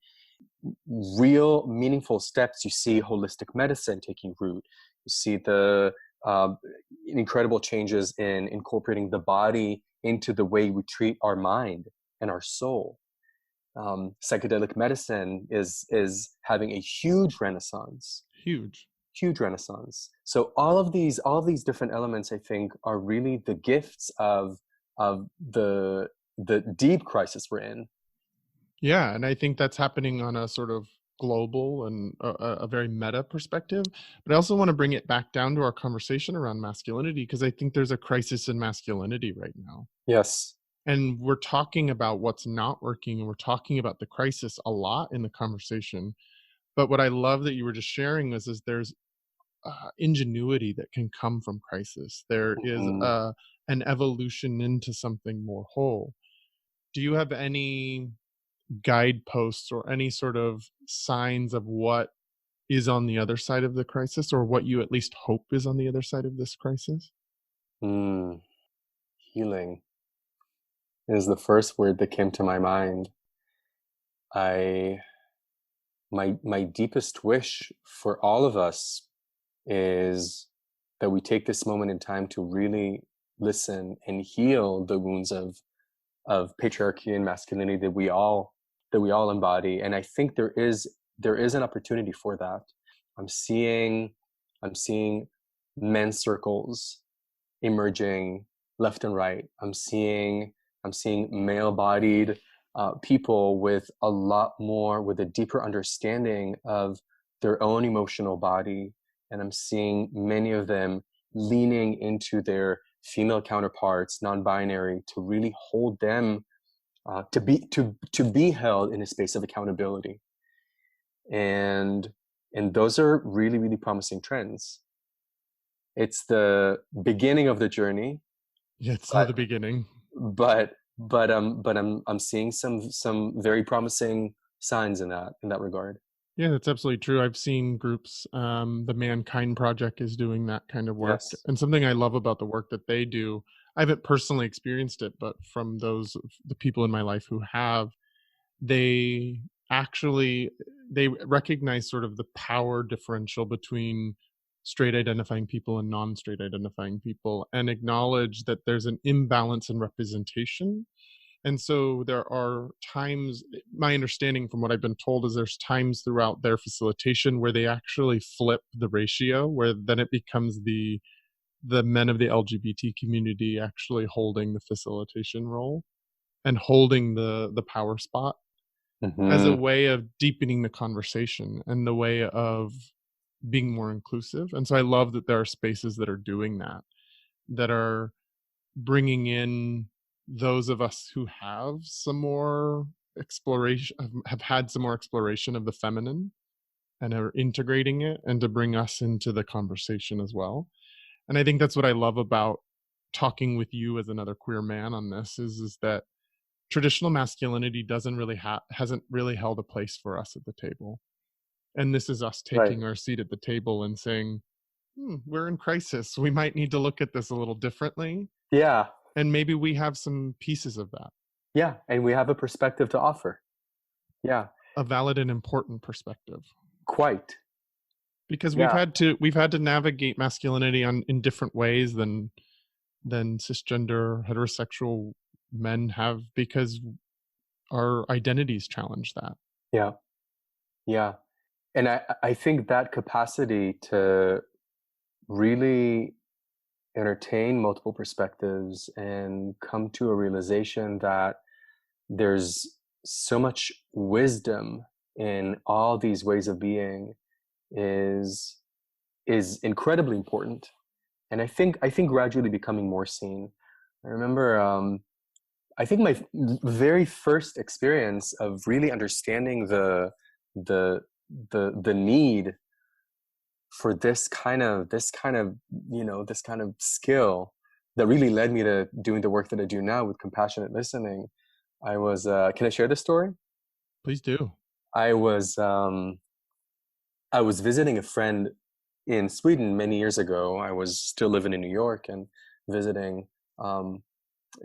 real meaningful steps. You see holistic medicine taking root. You see the um, incredible changes in incorporating the body into the way we treat our mind and our soul. Psychedelic medicine is having a Huge. huge renaissance. So all of these different elements, I think, are really the gifts of the deep crisis we're in. Yeah, and I think that's happening on a sort of global and a very meta perspective. But I also want to bring it back down to our conversation around masculinity, because I think there's a crisis in masculinity right now. Yes. And we're talking about what's not working, and we're talking about the crisis a lot in the conversation. But what I love that you were just sharing is there's ingenuity that can come from crisis. There is Mhm. an evolution into something more whole. Do you have any guideposts or any sort of signs of what is on the other side of the crisis, or what you at least hope is on the other side of this crisis? Mm. Healing is the first word that came to my mind. I my deepest wish for all of us is that we take this moment in time to really listen and heal the wounds of patriarchy and masculinity that we all embody. And I think there is an opportunity for that. I'm seeing I'm seeing men's circles emerging left and right. I'm seeing male-bodied people with a deeper understanding of their own emotional body, and I'm seeing many of them leaning into their female counterparts, non-binary, to really hold them to be held in a space of accountability, and those are really, really promising trends. It's the beginning of the journey, Yeah, it's still but the beginning. I'm seeing some very promising signs in that regard. Yeah, that's absolutely true. I've seen groups, the Mankind Project is doing that kind of work. Yes. And something I love about the work that they do, I haven't personally experienced it, but from the people in my life who have, they actually they recognize sort of the power differential between straight identifying people and non-straight identifying people, and acknowledge that there's an imbalance in representation. And so there are times, my understanding from what I've been told is there's times throughout their facilitation where they actually flip the ratio, where then it becomes the men of the LGBT community actually holding the facilitation role and holding the power spot, as a Hmm. way of deepening the conversation and the way of being more inclusive. And so I love that there are spaces that are doing that, that are bringing in those of us who have some more exploration, have had some more exploration of the feminine, and are integrating it and to bring us into the conversation as well. And I think that's what I love about talking with you as another queer man on this, is that traditional masculinity hasn't really held a place for us at the table. And this is us Right. taking our seat at the table and saying, we're in crisis. We might need to look at this a little differently. Yeah. And maybe we have some pieces of that, Yeah. And we have a perspective to offer. Yeah. a valid and important perspective. Quite. Because Yeah. we've had to navigate masculinity in different ways than cisgender heterosexual men have, because our identities challenge that. Yeah. Yeah. And I think that capacity to really entertain multiple perspectives and come to a realization that there's so much wisdom in all these ways of being is is incredibly important, and I think gradually becoming more seen. I remember, I think my very first experience of really understanding the the need for this kind of skill that really led me to doing the work that I do now with compassionate listening. I was Can I share this story? Please do. I was I was visiting a friend in Sweden many years ago. I was still living in New York and visiting um,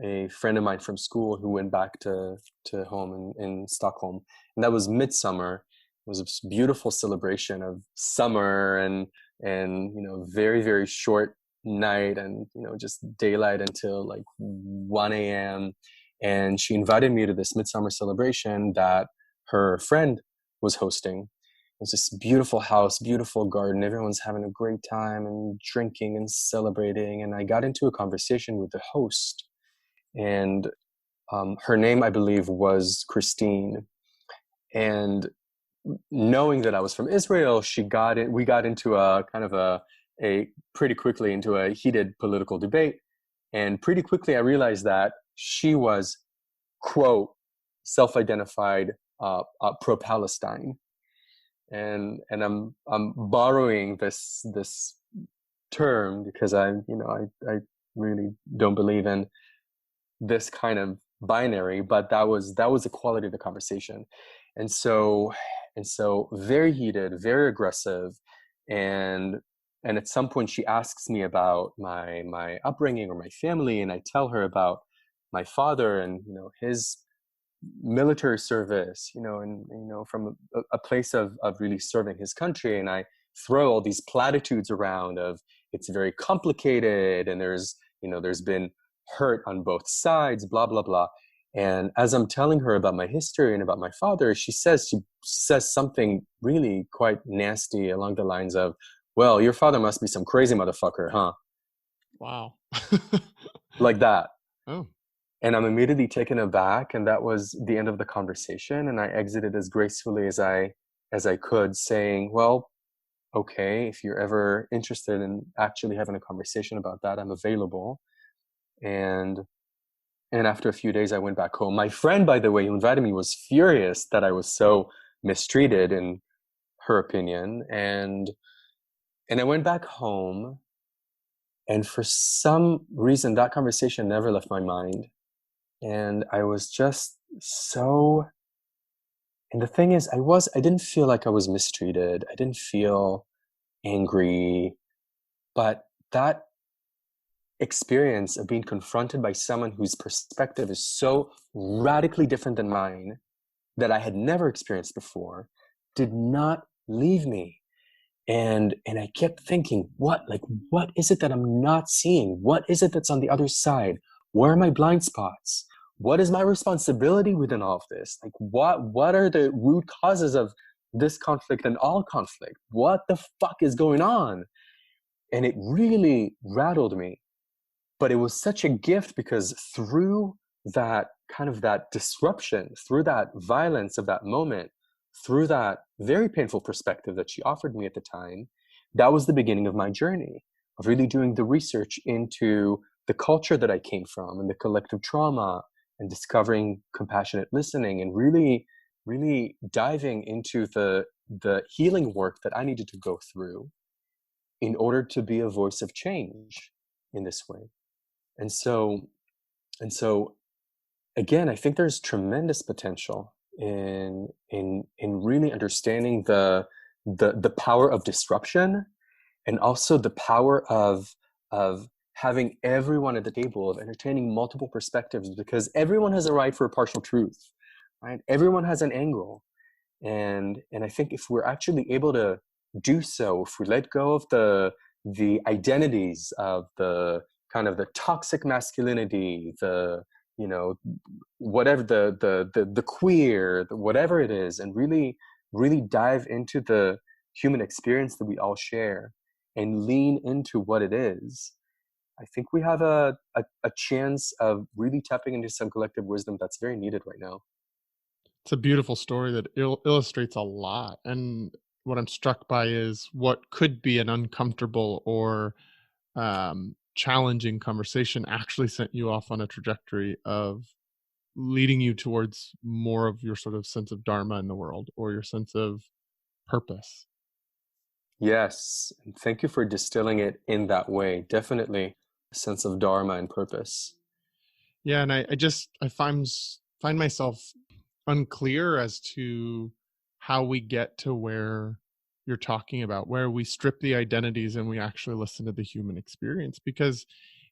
a friend of mine from school who went back to home in Stockholm, and that was midsummer. It was a beautiful celebration of summer, and very, very short night, and just daylight until like 1 a.m. And she invited me to this midsummer celebration that her friend was hosting. It was this beautiful house, beautiful garden. Everyone's having a great time and drinking and celebrating. And I got into a conversation with the host, and her name, I believe, was Christine. And knowing that I was from Israel, we got into a kind of a pretty quickly into a heated political debate. And pretty quickly I realized that she was, quote, self-identified pro-Palestine. And I'm borrowing this term because I really don't believe in this kind of binary, but that was the quality of the conversation. And so very heated, very aggressive. And at some point she asks me about my upbringing or my family, and I tell her about my father and his military service, and from a place of really serving his country. And I throw all these platitudes around of it's very complicated, and there's been hurt on both sides, blah blah blah. And as I'm telling her about my history and about my father, she says something really quite nasty along the lines of, well, your father must be some crazy motherfucker, huh? Wow. Like that. Oh. And I'm immediately taken aback, and that was the end of the conversation. And I exited as gracefully as I could, saying, well, okay, if you're ever interested in actually having a conversation about that, I'm available. And after a few days, I went back home. My friend, by the way, who invited me, was furious that I was so mistreated, in her opinion. And I went back home, and for some reason, that conversation never left my mind. And I was just so, and the thing is, I didn't feel like I was mistreated. I didn't feel angry, but that experience of being confronted by someone whose perspective is so radically different than mine, that I had never experienced before, did not leave me. And I kept thinking, what is it that I'm not seeing? What is it that's on the other side? Where are my blind spots? What is my responsibility within all of this? Like, what are the root causes of this conflict and all conflict? What the fuck is going on? And it really rattled me. But it was such a gift, because through that kind of that disruption, through that violence of that moment, through that very painful perspective that she offered me at the time, that was the beginning of my journey of really doing the research into the culture that I came from and the collective trauma, and discovering compassionate listening, and really, really diving into the healing work that I needed to go through in order to be a voice of change in this way. And so again, I think there's tremendous potential in really understanding the power of disruption, and also the power of having everyone at the table, of entertaining multiple perspectives, because everyone has a right for a partial truth, right? Everyone has an angle. And I think if we're actually able to do so, if we let go of the identities of the kind of the toxic masculinity, the whatever, the queer, whatever it is, and really, really dive into the human experience that we all share, and lean into what it is, I think we have a chance of really tapping into some collective wisdom that's very needed right now. It's a beautiful story that illustrates a lot. And what I'm struck by is what could be an uncomfortable or challenging conversation actually sent you off on a trajectory of leading you towards more of your sort of sense of dharma in the world, or your sense of purpose. Yes, and thank you for distilling it in that way. Definitely a sense of dharma and purpose. Yeah, and I find myself unclear as to how we get to where you're talking about, where we strip the identities and we actually listen to the human experience. Because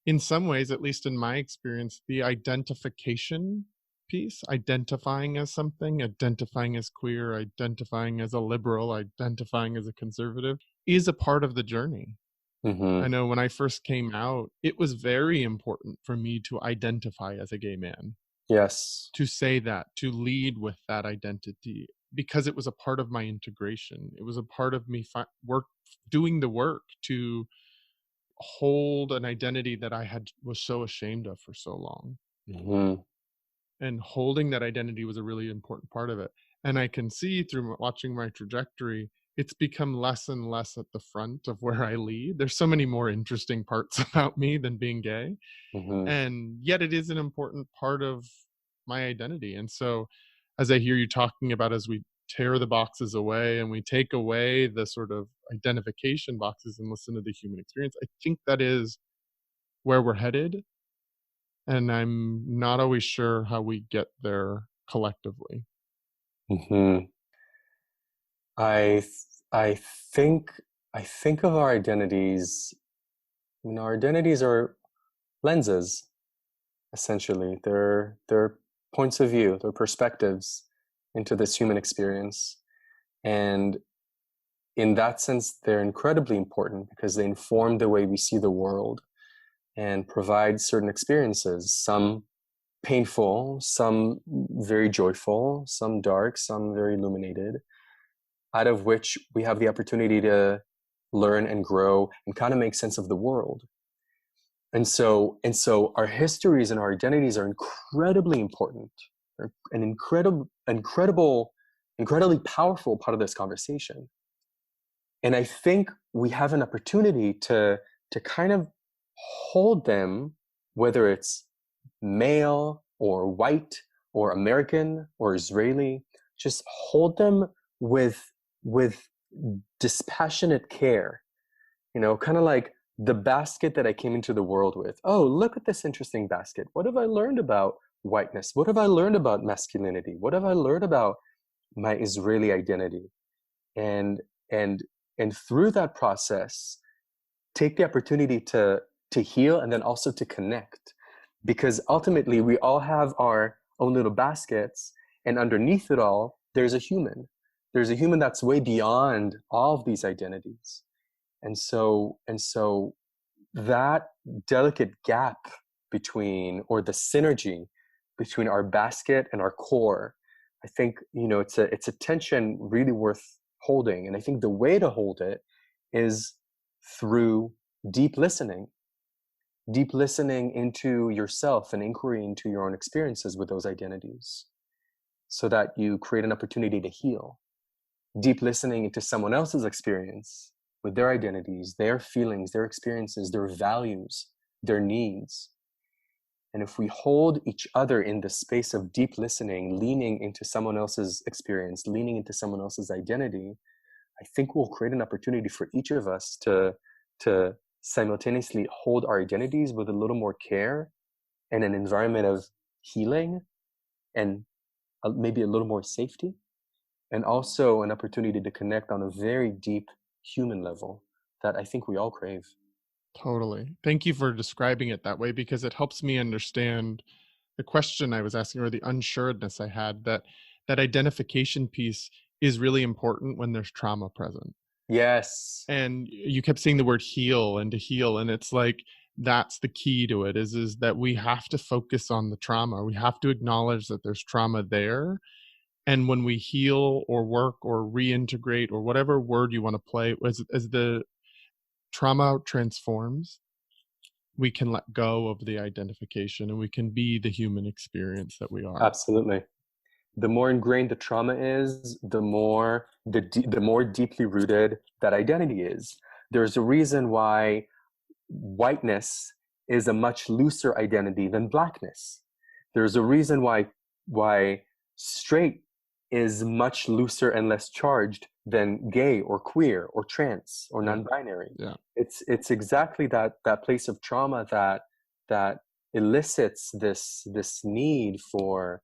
in some ways, at least in my experience, the identification piece, identifying as something, identifying as queer, identifying as a liberal, identifying as a conservative, is a part of the journey. I Mm-hmm. know when I first came out, it was very important for me to identify as a gay man. Yes. to say that, to lead with that identity, because it was a part of my integration. It was a part of me doing the work to hold an identity that I had was so ashamed of for so long. Hmm. And holding that identity was a really important part of it. And I can see through watching my trajectory, it's become less and less at the front of where I lead. There's so many more interesting parts about me than being gay. Hmm. And yet it is an important part of my identity. And so as I hear you talking about, as we tear the boxes away and we take away the sort of identification boxes and listen to the human experience, I think that is where we're headed. And I'm not always sure how we get there collectively. Hmm. I th- I think I think of our identities. Our identities are lenses, essentially. They're points of view, they're perspectives into this human experience. And in that sense, they're incredibly important because they inform the way we see the world and provide certain experiences, some painful, some very joyful, some dark, some very illuminated, out of which we have the opportunity to learn and grow and kind of make sense of the world. And so our histories and our identities are incredibly important. They're an incredibly powerful part of this conversation. And I think we have an opportunity to kind of hold them, whether it's male or white or American or Israeli, just hold them with dispassionate care, kind of like the basket that I came into the world with. Oh, look at this interesting basket. What have I learned about whiteness? What have I learned about masculinity? What have I learned about my Israeli identity? And and and through that process, take the opportunity to heal and then also to connect, because ultimately we all have our own little baskets, and underneath it all there's a human that's way beyond all of these identities. And so that delicate gap between, or the synergy between our basket and our core, I think, it's a tension really worth holding. And I think the way to hold it is through deep listening deep listening into yourself and inquiry into your own experiences with those identities, so that you create an opportunity to heal. Deep listening into someone else's experience with their identities, their feelings, their experiences, their values, their needs. And if we hold each other in the space of deep listening, leaning into someone else's experience, leaning into someone else's identity, I think we'll create an opportunity for each of us to simultaneously hold our identities with a little more care and an environment of healing, and maybe a little more safety, and also an opportunity to connect on a very deep human level that I think we all crave. Totally. Thank you for describing it that way, because it helps me understand the question I was asking, or the unsureness I had, that that identification piece is really important when there's trauma present. Yes, And you kept saying the word heal and to heal, and it's like that's the key to it, is that we have to focus on the trauma. We have to acknowledge that there's trauma there. And when we heal or work or reintegrate, or whatever word you want to play, as the trauma transforms, we can let go of the identification and we can be the human experience that we are. absolutely. The more ingrained the trauma is, the more deeply rooted that identity is. There's a reason why whiteness is a much looser identity than blackness. There's a reason why straight is much looser and less charged than gay or queer or trans or Yeah. non-binary. Yeah. It's exactly that place of trauma that elicits this need for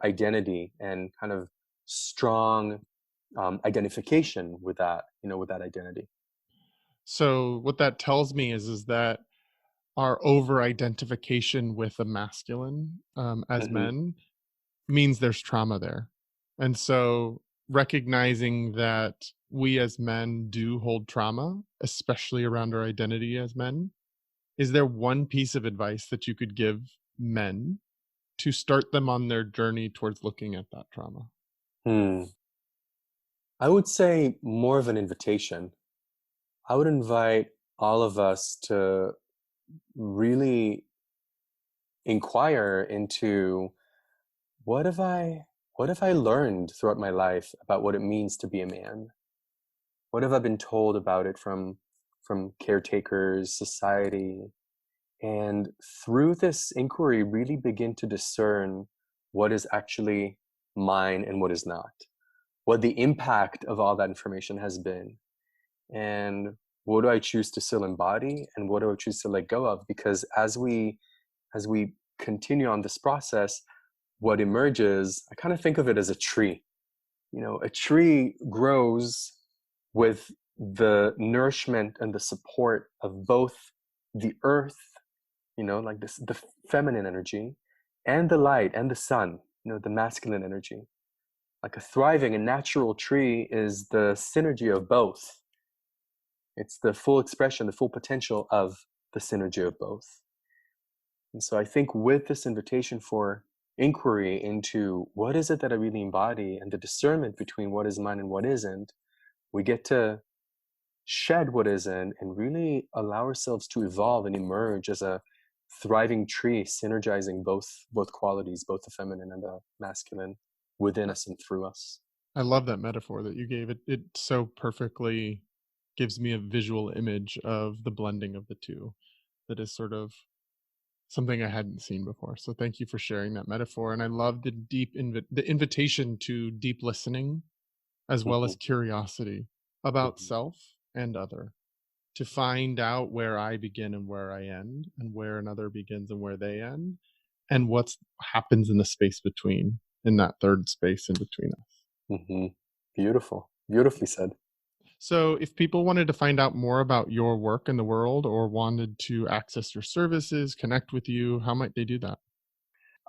identity and kind of strong identification with that identity. So what that tells me is that our over identification with a masculine, as Hmm. men, means there's trauma there. And so recognizing that we as men do hold trauma, especially around our identity as men, is there one piece of advice that you could give men to start them on their journey towards looking at that trauma? Hmm. I would say more of an invitation. I would invite all of us to really inquire into what have I what have I learned throughout my life about what it means to be a man? What have I been told about it from caretakers, society? And through this inquiry, really begin to discern what is actually mine and what is not, what the impact of all that information has been, and what do I choose to still embody and what do I choose to let go of? Because as we continue on this process, what emerges, I kind of think of it as a tree. A tree grows with the nourishment and the support of both the earth, like this, the feminine energy, and the light and the sun, the masculine energy. Like a thriving and natural tree is the synergy of both. It's the full expression, the full potential of the synergy of both. And so I think with this invitation for inquiry into what is it that I really embody and the discernment between what is mine and what isn't, we get to shed what isn't and really allow ourselves to evolve and emerge as a thriving tree, synergizing both qualities, both the feminine and the masculine within us and through us. I love that metaphor that you gave. It so perfectly gives me a visual image of the blending of the two that is sort of something I hadn't seen before. So thank you for sharing that metaphor. And I love the the invitation to deep listening as well as Mhm, curiosity about mhm, self and other, to find out where I begin and where I end, and where another begins and where they end, and what happens in the space between, in that third space in between us. mhm. Beautiful. Beautifully said. So, if people wanted to find out more about your work in the world or wanted to access your services, connect with you, how might they do that?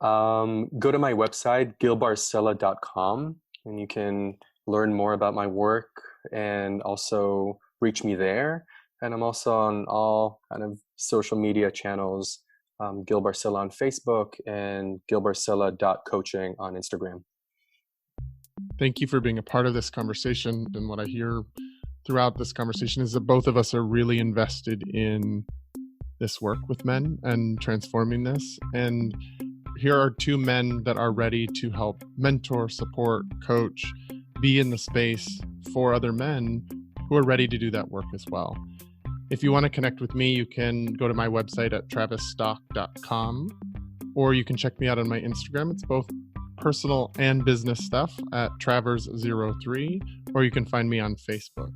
Go to my website, gilbarsela.com, and you can learn more about my work and also reach me there. And I'm also on all kind of social media channels, Gil Bar-Sela on Facebook and gilbarsela.coaching on Instagram. Thank you for being a part of this conversation. And what I hear throughout this conversation is that both of us are really invested in this work with men and transforming this. And here are two men that are ready to help mentor, support, coach, be in the space for other men who are ready to do that work as well. If you want to connect with me, you can go to my website at travisstock.com, or you can check me out on my Instagram. It's both personal and business stuff at Travers03, or you can find me on Facebook.